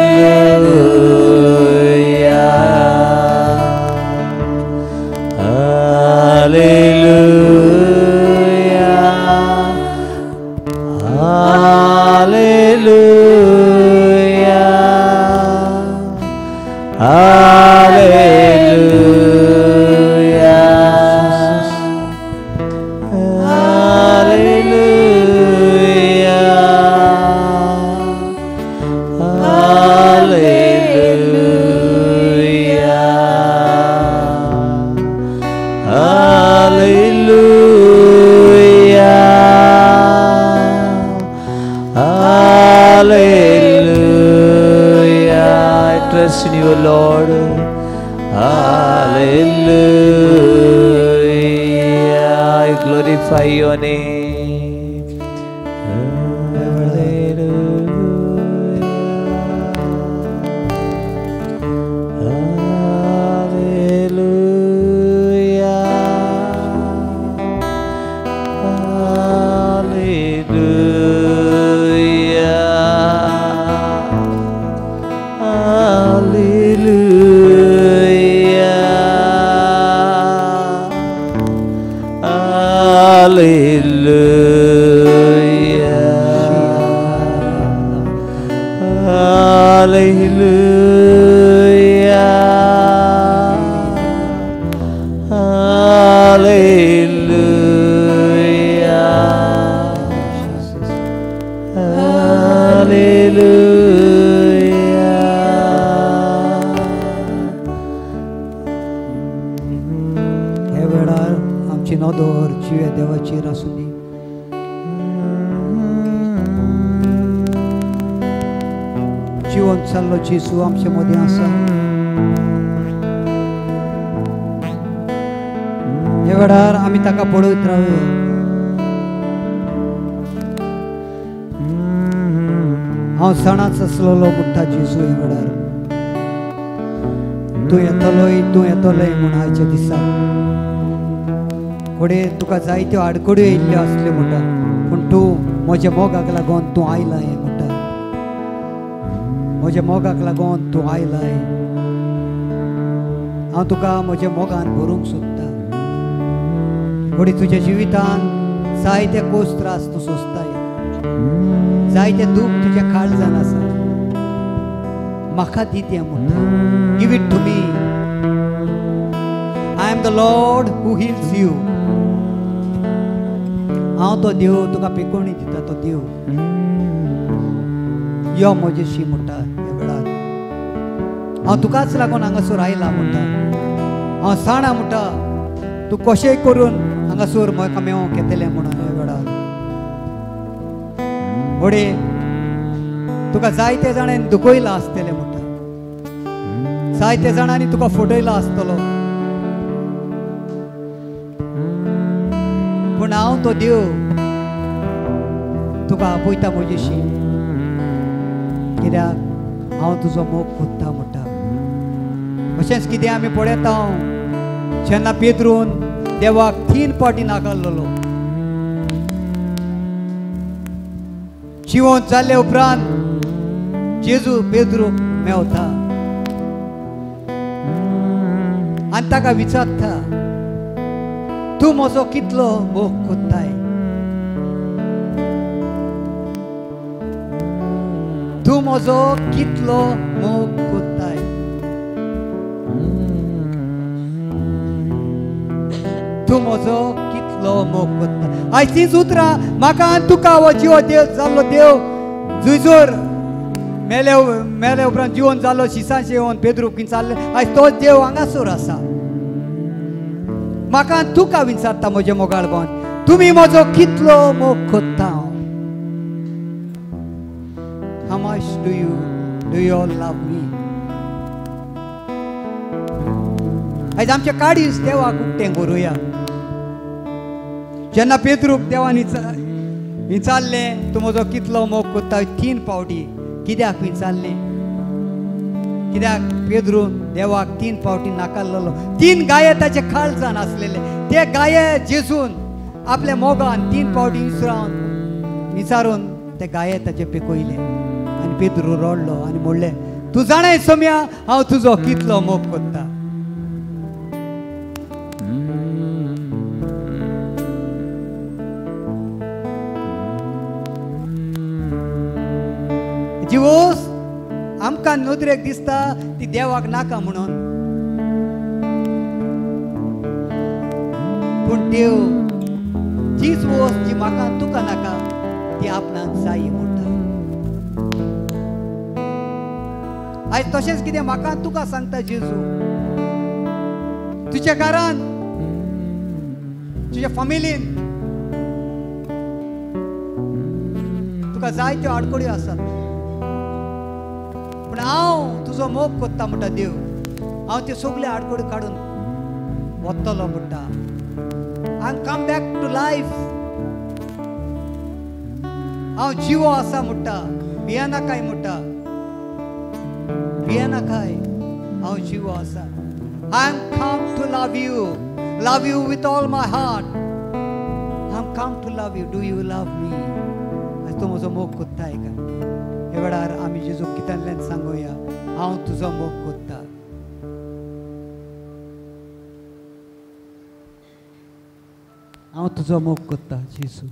Hallelujah. Hallelujah. Hallelujah. Hallelujah. Hallelujah. trust in you, Lord. Hallelujah. I glorify your name. हे वेळार आमची नोदोर जिवे देवाची रासून दी. जीवन चाललो जेसू आमचे मदीं आसा. हे वेळार आमी ताका पळयत रावया. हांव सणाच आसलोलो म्हणटा जेसू हे वेळार. तूं येतलोय म्हूण आयच्या दिसाक. कोडे तुका जायत्यो आडकोड्यो येयल्ल्यो आसल्यो म्हणटा, पूण तूं म्हज्या मोगाक लागून तूं आयला हें म्हणटा. म्हज्या मोगाक लागून तूं आयलाय. हांव तुका म्हज्या मोगान भरूंक सोदता. कोडे तुज्या जिवितान जायते कोस त्रास तूं सोंसताय, जायते दूख तुज्या काळजान आसा. म्हाका दी तें म्हणटा. Give it to me. I am the Lord who heals you. हांव तो देव तुका पिकोवणी दिता. तो देव यो म्हजेशी म्हणटा. ह्या वेळार हांव तुकाच लागून हांगासर आयला म्हणटा. हांव जाणा म्हणटा तूं कशेंय करून हांगासर म्हाका मेळोंक येतलें म्हणून. ह्या वेळार घोडे तुका जायते जाणांनी दुखयला आसतलें म्हणटा. जायते जाणांनी तुका फटयला आसतलो, पूण हांव तो देव तुका आपयता म्हजेशी. कित्याक हांव तुजो मोग कोत्ता म्हणटा. अशेंच कितें आमी पळयता. हांव जेन्ना पेद्रून देवाक 3 फावटी नाकारलेलो, जिवंत जाल्ले उपरांत जेजू पेद्रूक मेवता आनी ताका विचारता, तूं म्हजो कितलो मोग कोत्ताय. तूं म्हजो कितलो मोग कोत्ताय. तूं म्हजो कितलो मोग कोत्ता. आयज तीच उतरां म्हाका आनी तुका हो जिवो देव जाल्लो देव जुजोर मेले उपरांत जिवन जाल्लो शिसांचे येवन पेद्रूक विचारले. आयज तोच देव हांगासर आसा. म्हाका आनी तुका विचारता म्हजे मोगाळपण, तुमी म्हजो कितलो मोग कोत्ता. How much do you all love me? आयज आमचे काडीस देवाक उक्तें करुया. जेन्ना पेद्रूक देवान विचारलें तूं म्हजो कितलो मोग कोत्ता 3 फावटी. कित्याक विचारलें? कित्याक पेद्रून देवाक 3 फावटी नाकारलेलो. 3 गाये ताचे काळजान आसलेले. ते गाये जेजून आपल्या मोगान 3 फावटी विचारून ते गाये ताचे पिकयले. आनी पेद्रू रडलो आनी म्हणलें, तूं जाणाय सोम्या हांव तुजो कितलो मोग कोत्ता. जिवोस आमकां नदरेक दिसता ती देवाक नाका म्हणून, पूण देव जीच वोस जी म्हाका तुका नाका ती आपणाक जायी म्हणटा. आयज तशेंच कितें म्हाका तुका सांगता जेजू. तुज्या घरान तुज्या फॅमिलीन तुका जायत्यो आडकोड्यो आसात, पूण हांव तुजो मोग कोत्ता म्हणटा देव. हांव ते सगळे आडकोडी काडून वतलो म्हणटा. आय कम बॅक टू लायफ. हांव जिवो आसा म्हणटा. भियेना काय म्हणटा. भियेना काय. हांव जिवो आसा. I am come to love you with all my heart. I am come to love you. Do you love me? आज तो म्हजो मोग कोत्ता का. हे वेळार आमी जेजू कितल्यान सांगुया हांव तुजो मोग कोत्ता. हांव तुजो मोग कोत्ता जेजू.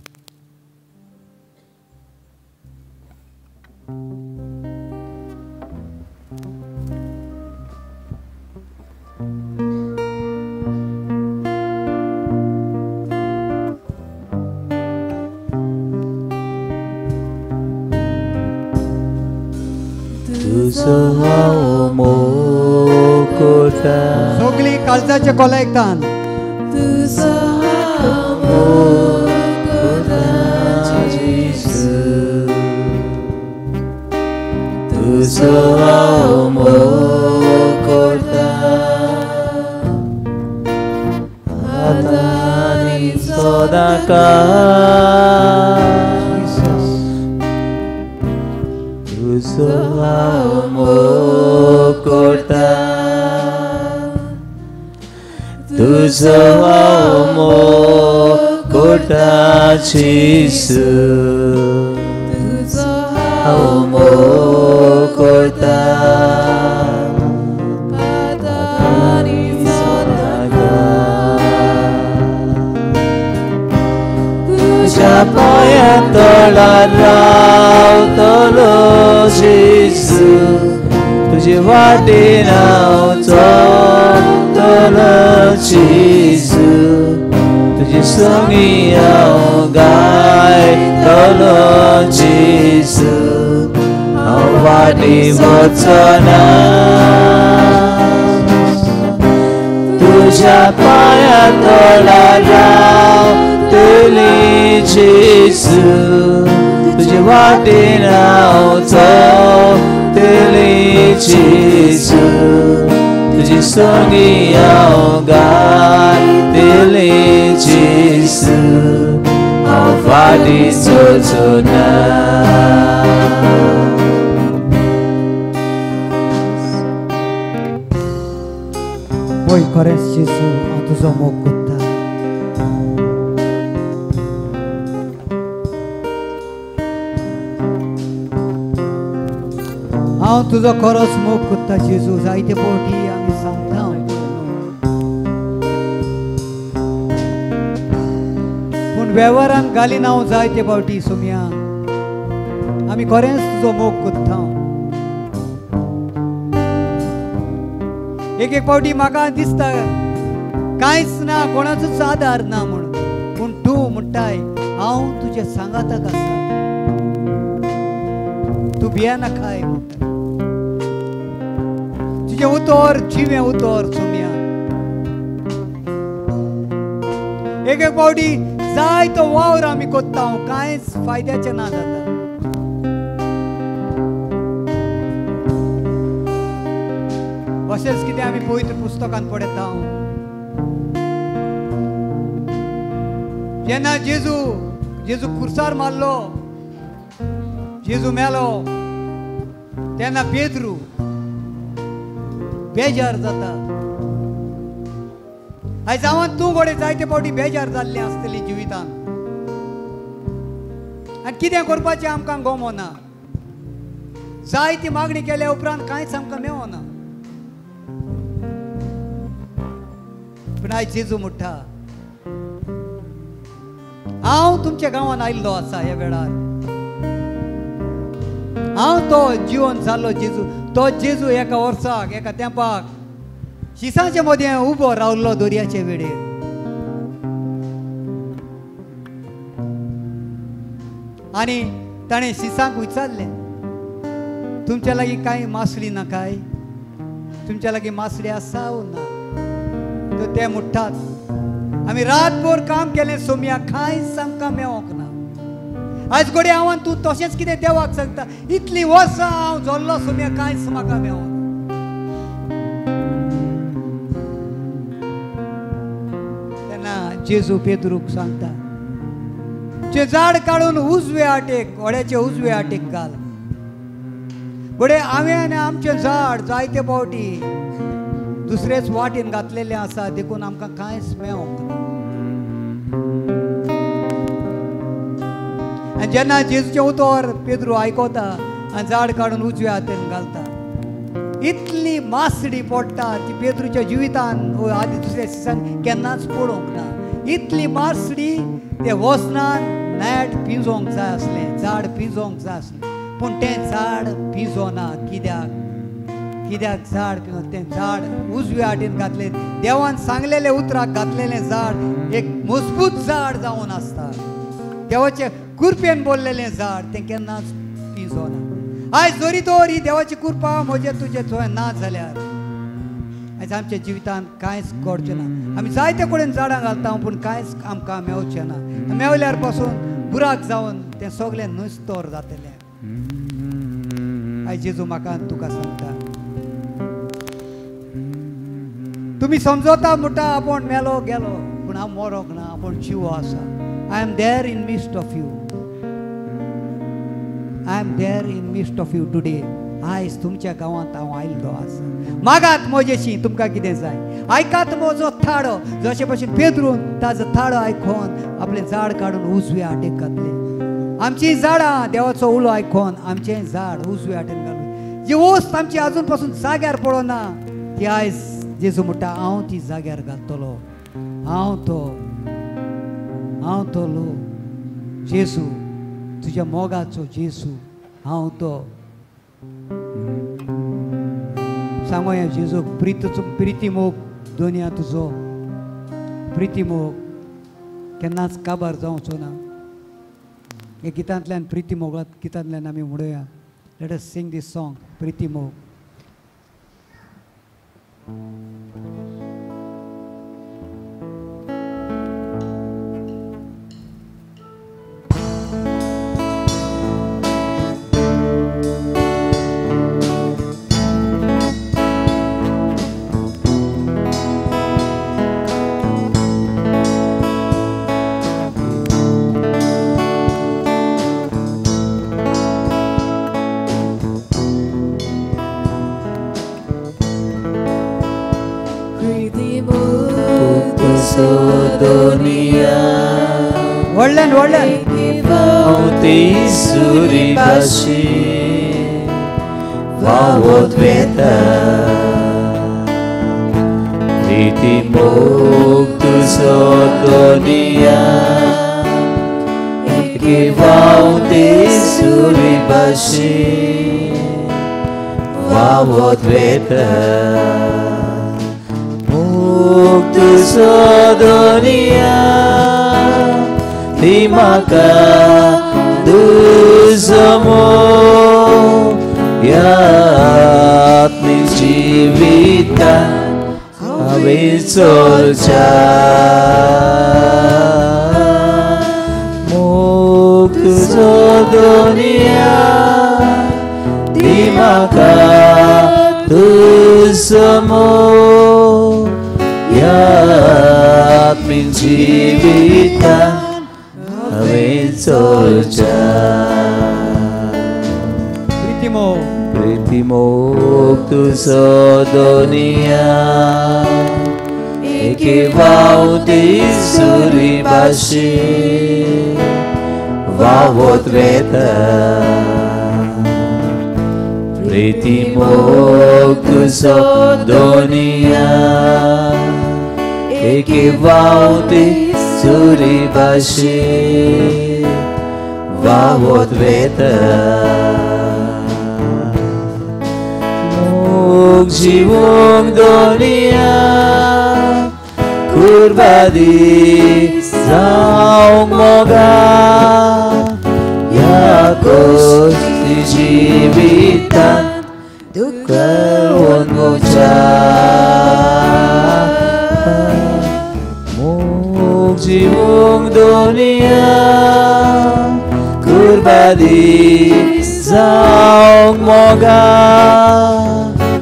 सगळी काळजाचे Cola ऐकतान. Tuzo amor kota Jesus. Tuzo amor kota. Patani sodaga. Tuja paya tolarau tolo Jesus. Tuji wadi nau tolo Jesus. Tuji songi au gai tolo Jesus. Au wadi botona. Tuja paya tolarau tuli Jesus. Tuji wadi nau tuli Jesus. Tuji songi au gai tuli Jesus. Au vadi totona. Oi kores Jesu हांव तुजो मोग कोत्ता. हांव तुजो खरोच मोग कोत्ता जेजू. जायते फावटी आमी सांगता पूण वेव्हारान घालीन हांव जायते फावटी सोम्या. आमी खरेंच तुजो मोग कोत्ता. एक एक फावटी म्हाका दिसता कांयच ना, कोणाचोच आदार ना म्हणून. पूण तूं म्हणटाय हांव तुज्या सांगाताक आसा. तूं भियेना काय म्हणटा. तुझे उतर जिवे उतर सोम्या. एक एक फावटी जाय तो वावर आमी कोत्ता कांयच फायद्याचें ना जाता. अशेंच कितें आमी पवित्र पुस्तकांत पळयता. जेन्ना जेजू खुर्सार मारलो, जेजू मेलो, तेन्ना पेद्रू बेजार जाता. आयज हांव तूं घोडे जायते फावटी बेजार जाल्लें आसतली जिवितान. आनी कितें करपाचें आमकां गमोना. जायती मागणी केल्या उपरांत कांयच आमकां मेळना. पूण आयज जेजू म्हणटा हांव तुमच्या गांवांत आयिल्लो आसा. ह्या वेळार हांव तो जिवन जाल्लो जेजू. तो जेजू एका वर्साक एका तेंपाक शिसाचे मदें उबो रावल्लो दर्याचे वेळेर. आनी ताणें शिसांक विचारलें तुमच्या लागीं कांय मासळी ना काय. तुमच्या लागीं मासळी आसा वो ना. तो ते म्हणटात आमी रातभर काम केलें सोम्या कांयच आमकां मेळोंक ना. आज घोडे हांव तूं तशेंच कितें देवाक सांगता इतली वर्सां हांव जोल्लो सुम्या कांयच म्हाका मेळना तेन्ना जेजू पेद्रूक सांगता जे झाड काडून उजवे वाटेक व्हड्याचे उजवे वाटेक घाल घोडे हांवें आनी आमचें झाड जायते फावटी दुसरेच वाटेन घातलेलें आसा देखून आमकां कांयच मेळोंक ना आनी जेन्ना जेजूचें उतर पेद्रू आयकता आनी झाड काडून उजव्या हातीन घालता इतली मासडी पडटा ती पेद्रूच्या जिवितान आदी दुसऱ्या दिसान केन्नाच पडोवंक ना इतली मासडी ते वचनान नेट पिजोवंक जाय आसलें झाड पिजोवंक जाय आसलें पूण तें झाड पिजोना कित्याक झाड पिजोना तें झाड उजव्या वाटेन घातलें देवान सांगलेलें उतराक घातलेलें झाड एक मजबूत झाड जावन आसता देवाचे कृपेन बोललेलें झाड तें केन्नाच पिजोना आयज जोरी तर ही देवाची कृपा म्हजे तुजे थंय ना जाल्यार आयज आमच्या जिवितांत कांयच घडचें ना आमी जायते कडेन झाडां घालता पूण कांयच आमकां मेळचें ना मेवल्यार पासून बुराक जावन तें सगळें नुस्तर जातलें आयज जेजू म्हाका तुका सांगता तुमी समजता म्हणटा आपूण मेलो गेलो पूण हांव मरोंक ना आपूण जिवो आसा I am there in midst of you I am there in midst of you today आयज तुमच्या गांवांत हांव आयिल्लो आसा मागात म्हजेशी तुमकां कितें जाय आयकात म्हजो थाडो जशे भशेन पेद्रून ताजो थाडो आयकोन आपलें झाड काडून उजव्या वाटेक घातलें आमचीं झाडां देवाचो उलो आयकोन आमचें झाड उजव्या वाटेन घालून जी वस्त आमची आजून पासून जाग्यार पडना ती आयज जेजू म्हणटा हांव ती जाग्यार घालतलो हांव तो लो जेजू तुज्या मोगाचो जेजू हांव तो सांगोया जेजूक प्रिती मोग दोनया तुजो प्रिती मोग केन्नाच काबार जावचो ना हे गितांतल्यान प्रिती मोगात गितांतल्यान आमी म्हणुया लेट अस सिंग दीस सॉंग प्रिती मोग व्हडल्यान सुरी भाशी वावत वेता प्रिती मोग तुजो दोनिया एके वावते सुरी भाशी वावत वेता मोग तुजो दोनिया ती म्हाका तुजो मोग ह्या आत्मीक जिवितान हांवें चलच्या मोग तुजो दोनिया ती म्हाका तुजो मोग ह्या आत्मीक जिवितान हांवें चलच्या प्रिती मोग तुजो दोनिया एके वावते सुरी भाशी वावत वेता प्रिती मोग तुजो दोनिया एके वावते सुरी भाशी वावत वेता मोग जिवोंक दोनिया कुर्बादी जावंक मोगा ह्या कोस्ती जिवितान दुखवून गोच्या मोग जिवोंक दोनिया बरी जावंक मोगा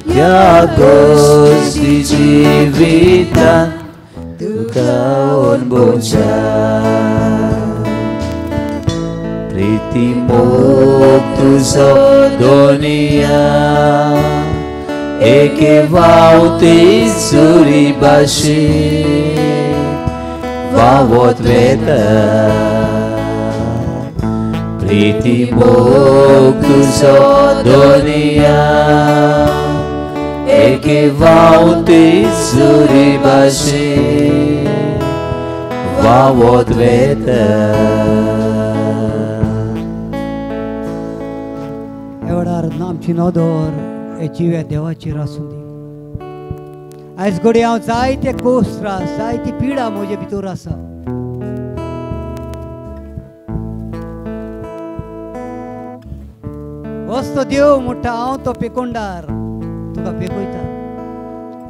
ह्या गोश्टी जिवितांत तुका अणभवच्या प्रीती मोग तुजो दोनिया एके वावते सुरी भाशे वावत वेता प्रीती मोग तुजो दोनिया एके वावते सुरी भाशे वावत वेता एवढा आमची नोदोर हे जिव्या देवाची आसूं दी आयज घडी हांव जायते कोस त्रास जायती पिडा म्हजे भितर आसा वस्तो देव म्हणटा हांव तो पेकोंडार तुका पेकयता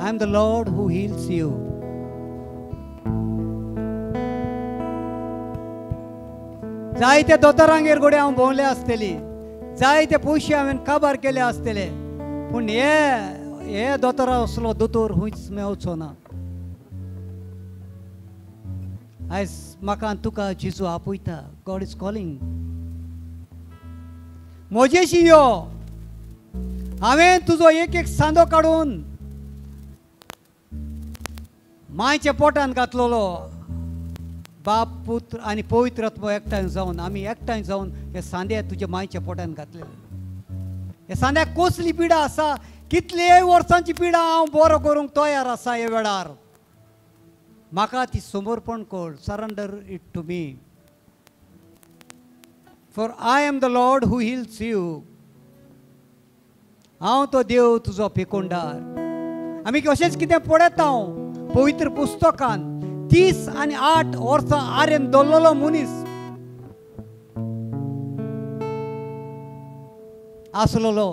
I am the Lord who heals you जायते दोतोरांगेर घडी हांव भोंवले आसतली जायते पयशे हांवें काबार केले आसतले पूण हे दोतोरा असलो दोतोर खंयच मेळचो ना आयज म्हाका तुका जेजू आपयता गॉड इज कॉलिंग म्हजेशी यो हांवें तुजो एक एक सांदो काडून मायच्या पोटान घातलेलो बाप पुत्र आनी पवित्र आत्मा एकठांय जावन आमी एकठांय जावन हे सांदे तुज्या मायच्या पोटान घातलेले हे सांद्याक कसली पिडा आसा कितलेय वर्सांची पिडा हांव बरो करूंक तयार आसा हे वेळार म्हाका ती समर्पण कर surrender it to me for I am the Lord who heals you हांव तो देव तुजो पेकोंडार आमी अशेंच कितें पळयता हांव पवित्र पुस्तकांत 30 आनी 8 वर्सां आर्यन दवरलेलो मनीस आसलोलो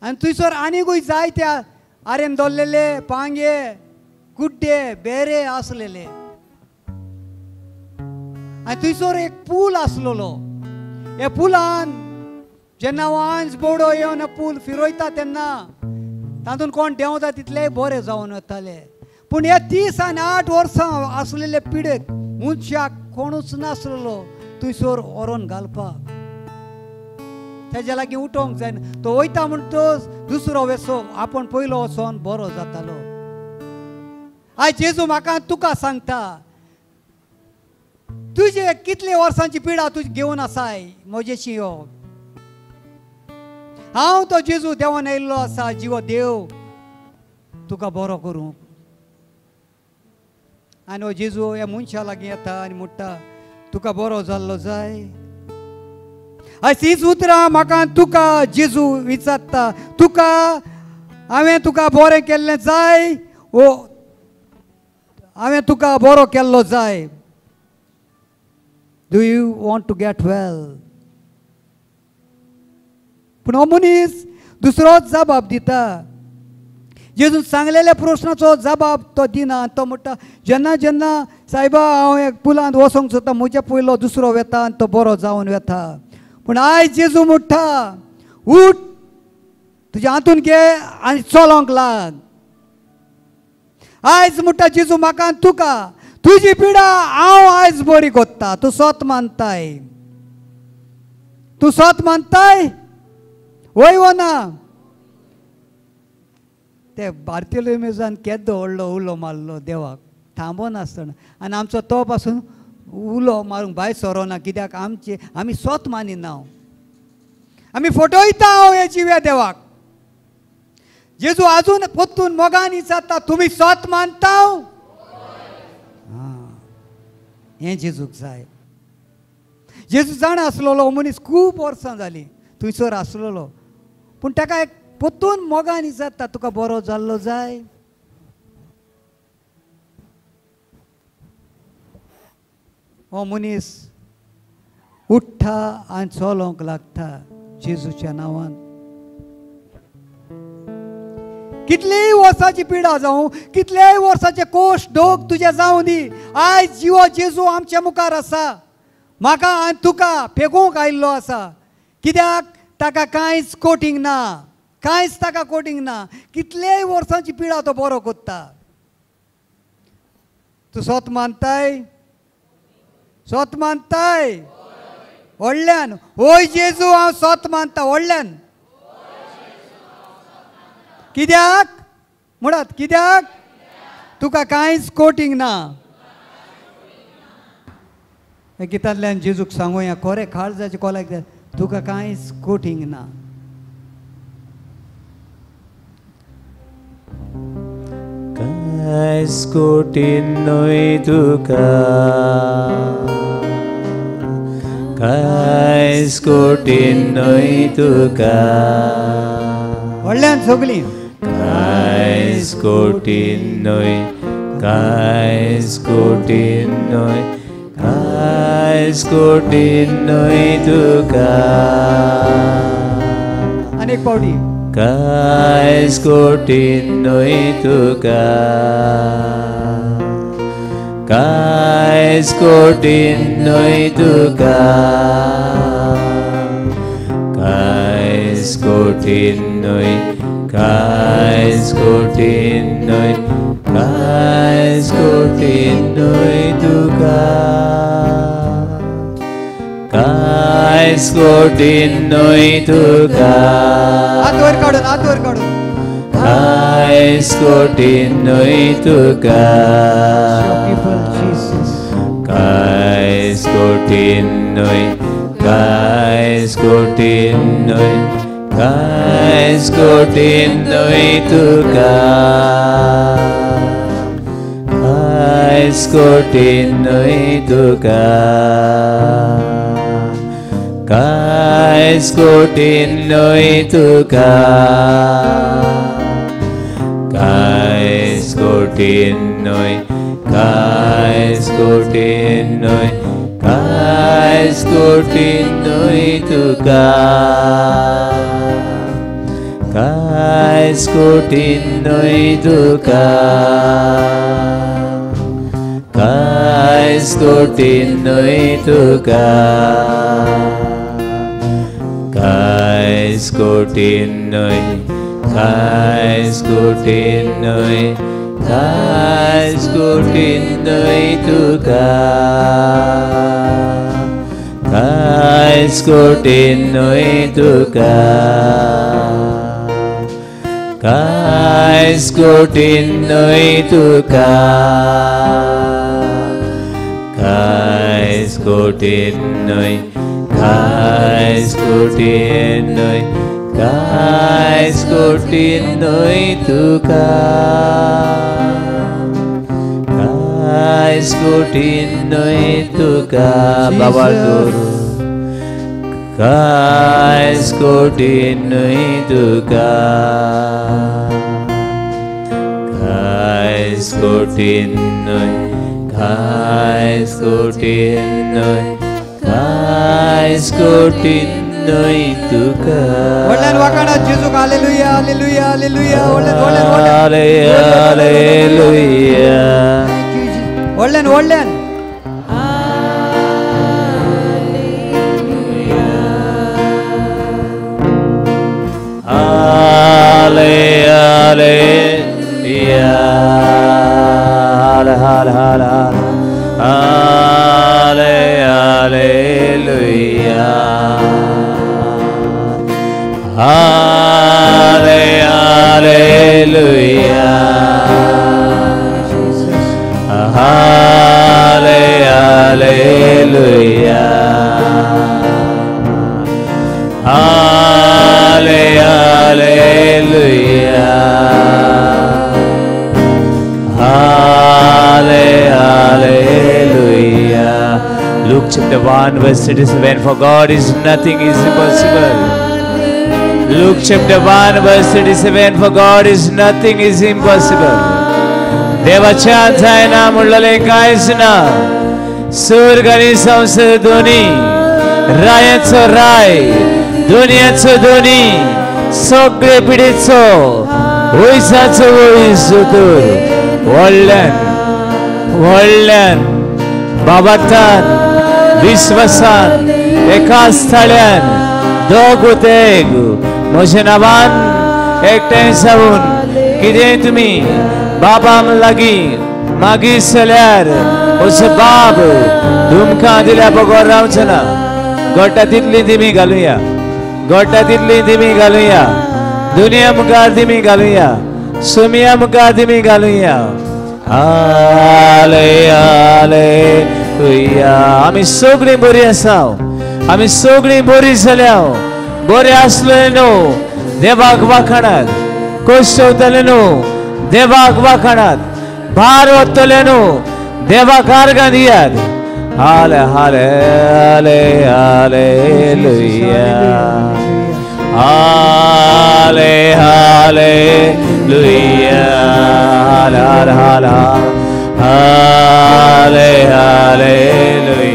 आनी थंयसर आनीकूय जायते आर्यन दवरलेले पांगे गुड्डे बेरे आसलेले आनी थंयसर एक पूल आसलोलो हे पुलान जेन्ना वांज बोडो येवन पूल फिरयता तेन्ना तातूंत कोण देंवता तितले बरे जावन वताले पूण हे 30 आनी 8 वर्सां आसलेले पिडेक मनशाक कोणूच नासलेलो थंयसर व्हरोन घालपाक तेज्या लागीं उठोवंक जायना तो वयता म्हणटच दुसरो वेसो आपूण पयलो वचोन बरो जातालो आयज जेजू म्हाका तुका सांगता तुजे कितले वर्सांची पिडा तुजी घेवन आसाय म्हजेशी यो हांव तो जेजू देवान येयल्लो आसा जिवो देव तुका बरो करूंक आनी हो जेजू ह्या मनशा लागीं येता आनी म्हणटा तुका बरो जाल्लो जाय आयज हीच उतरां म्हाका तुका जेजू विचारता तुका हांवें तुका बरें केल्लें जाय ओ हांवें तुका बरो केल्लो जाय do you want to get well पूण हो मनीस दुसरोच जबाब दिता जेजून सांगलेल्या प्रश्नाचो जबाब तो दिना तो म्हणटा जेन्ना जेन्ना सायबा हांव एक पुलांत वचोंक सोदता म्हज्या पयलो दुसरो वेता आनी तो बरो जावन वेता पूण आयज जेजू म्हणटा उठ तुज्या हातून घे आनी चलोंक लाग आयज म्हणटा जेजू म्हाका तुका तुजी पिडा हांव आयज बरी कोत्ता तूं स्वत मानताय तूं स्वत मानताय वय वो ना ते भारतीय मेजान केदो व्हडलो उलो मारलो देवाक थांबोन आसतना आनी आमचो तो पासून उलो मारूंक भायर सरोना कित्याक आमी स्वत मानिना आमी फटयता हांव हे जिव्या देवाक जेजू आजून पोत्तून मोगान विचारता तुमी स्वत मानता हें जेजूक जाय जेजू जाण आसलोलो मनीस खूब वर्सां जालीं थंयसर आसलोलो पूण ताका एक पोत्तून मोगान विचारता तुका बरो जाल्लो जाय हो मनीस उठ्ठा आनी चलोंक लागता जेजूच्या नांवान कितलीय वर्साची पिडा जावं कितलेय वर्साचे कोश दोग तुजे जावं दी आयज जिवो जेजू आमच्या मुखार आसा म्हाका आनी तुका फेकूंक आयिल्लो आसा. कित्याक ताका कांयच कोटींग ना, कांयच ताका कोटींग ना. कितलेय वर्सांची पिडा तो बरो कोत्ता. तूं स्वत मानताय, स्वत मानताय व्हडल्यान. ओय जेजू हांव स्वत मानता व्हडल्यान. कित्याक म्हणत, कित्याक तुका कांयच कोटींग ना. ह्या गितांतल्यान जेजूक सांगुया खरें काळजाचे कोल्याक तुका कांयच कोटींग ना. कांयच कोटींग न्हय तुका, कांयच कोटींग न्हय तुका. व्हडल्यान सगलीं कांयच कोटींग न्हय, कांयच कोटींग न्हय, कांयच कोटींग न्हय तुका. आनीक पावटी कांयच कोटींग न्हय तुका, कांयच कोटींग न्हय तुका, कांयच कोटींग न्हय, कांयच कोटींग न्हय, कांयच कोटींग न्हय तुका, कांयच कोटींग न्हय तुका. हात वयर काडून, हात वयर काडून. कांयच कोटींग न्हय तुका, कांयच कोटींग न्हय, कांयच कोटींग न्हय, कांयच कोटींग न्हय तुका, कांयच कोटींग न्हय तुका, कांयच कोटींग न्हय तुका, कांयच कोटींग न्हय, कांयच कोटींग न्हय, कांयच कोटींग न्हय तुका, कांयच कोटींग न्हय तुका, कांयच कोटींग न्हय तुका, कांयच कोटींग न्हय, कांयच कोटींग न्हय, कांयच कोटींग न्हय तुका, कांयच कोटींग न्हय तुका, कांयच कोटींग न्हय तुका, कांयच कोटींग न्हय, कांयच कोटींग न्हय, कांयच कोटींग न्हय तुका, कांयच कोटींग न्हय तुका. बाबा दोरू कांयच कोटींग न्हय तुका, कांयच कोटींग न्हय, कांयच कोटींग न्हय, कांयच कोटींग न्हय तुका. व्हडल्यान वाकाडा जेजूक हालेलुया, हालेलुया, हालेलुया. व्हडल्यान व्हडल्यान हालेलुया. व्हडल्यान व्हडल्यान. Luke chapter 1 verse 37, for God is nothing is impossible. Luke chapter 1 verse 37, for God is nothing is impossible. देवाच्या जायना म्हणलेले कांयच ना. स्वर्ग आनी संसार दोनी, रायाचो राय, दुनियाचो दोनी, सगळे पिडेचो, वयसाचो वयस दोतोर, व्हडल्यान व्हडल्यान बाबातान विश्वासान एकाच थळ्यान दोग तेग म्हज्या नांवान एकठांय जावन कितें तुमी बाबा लागीं मागिसल्यार म्हजो बाब तुमकां दिल्या बगोर रावचो ना. गोटा तितली दिमी घालुया, गोटा तितली दिमी घालुया, दुनिया मुखार दिमी घालुया, सुमिया मुखार दिमी घालुया. हालेलुया. आमी सगळीं बरीं आसा, आमी सगळीं बरीं जाल्या, बरें आसले न्हू देवाक वाखाणात, कश्ट वतले न्हू देवाक वाखाणात, भार वतले न्हू देवाक आर्गां दियात. हाले हाले हाले हालेलुया. हाले हालेलुया. हाले हाले हाले हालेलुया.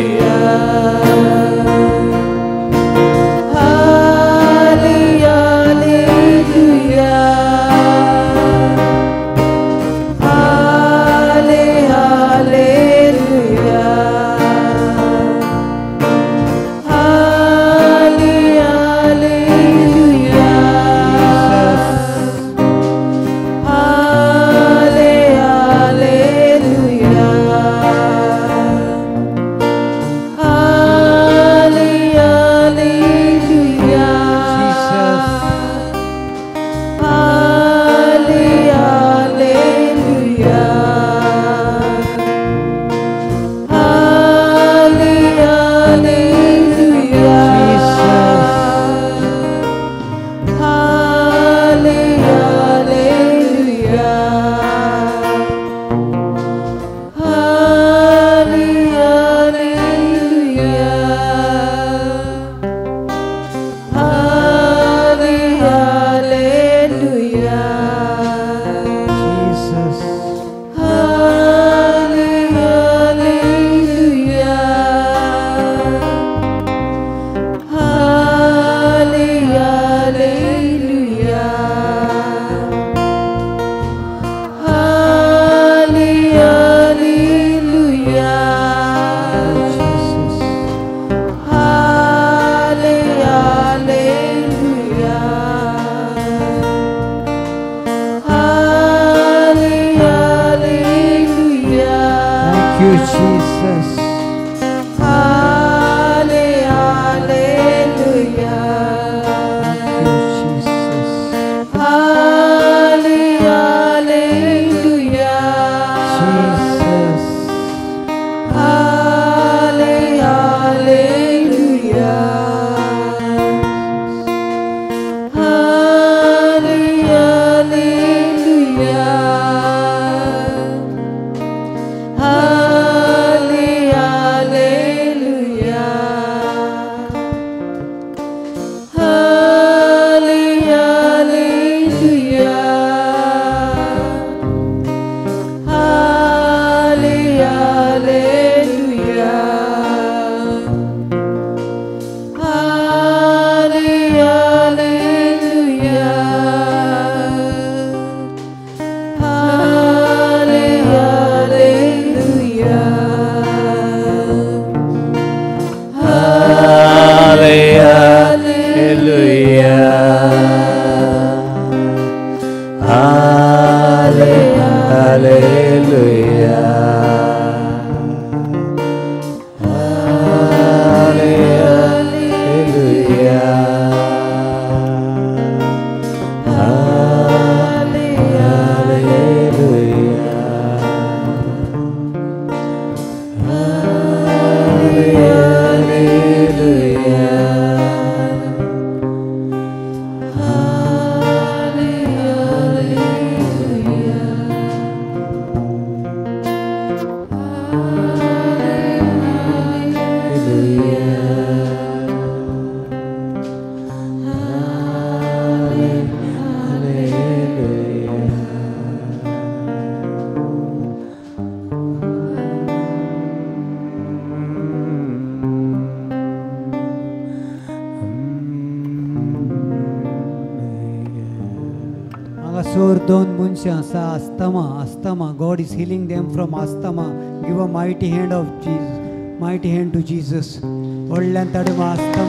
हांगासर दोन मनशां आसा asthma. God is healing them from asthma. Give a mighty hand of Jesus. Mighty hand to Jesus. व्हडल्यान ताडे आसता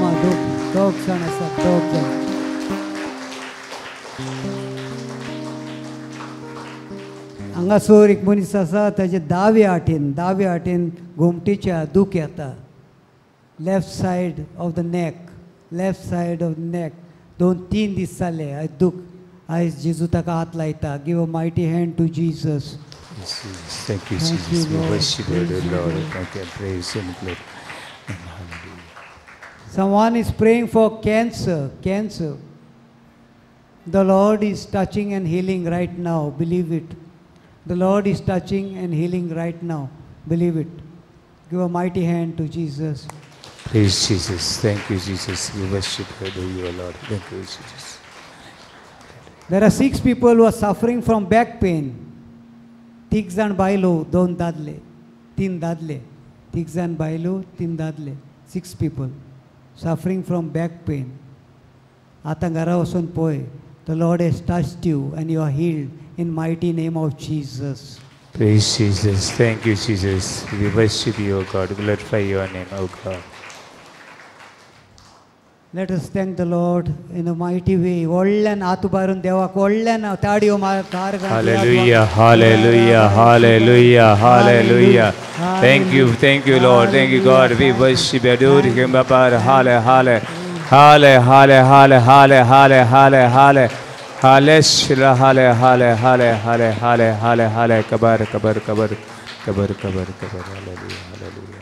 दोग जाण आसात, दोग जाण. हांगासर एक मनीस आसा, ताचे दावे वाटेन घुमटेच्या दूख येता. Left side of the neck 2-3 दीस जाले आयज दूख. आयज जेजू ताका हात लायता. Give a mighty hand to Jesus. Thank you, Jesus. We worship you, Lord. Thank you, praise and glory. Someone is praying for cancer. The Lord is touching and healing right now. Believe it. The Lord is touching and healing right now. Believe it. Give a mighty hand to Jesus. Praise Jesus. Thank you, Jesus. We worship you, Lord. Thank you, Jesus. There are 6 people who are suffering from back pain. 3 जाण बायलो, 2 दादले, 3 दादले. 3 जाण बायलो, 3 दादले. 6 people suffering from back pain. आतां घरा वचून पळय. The Lord has touched you and you are healed in mighty name of Jesus. Praise Jesus. Thank you, Jesus. We worship you, O God. Glorify your name, O God. Let us thank the Lord in a mighty way. व्हडल्यान हात उबारून देवाक व्हडल्यान ताळयो मार. Hallelujah, hallelujah, hallelujah, hallelujah. Thank you, Lord. Thank you, God. We worship you, adore you, Baba. Halle, halle, halle, halle, halle, halle, halle, halle, halle. Hallelujah, halle, halle, halle, halle, halle, halle, halle. Kabar, kabar, kabar, kabar, kabar, kabar. Hallelujah, hallelujah.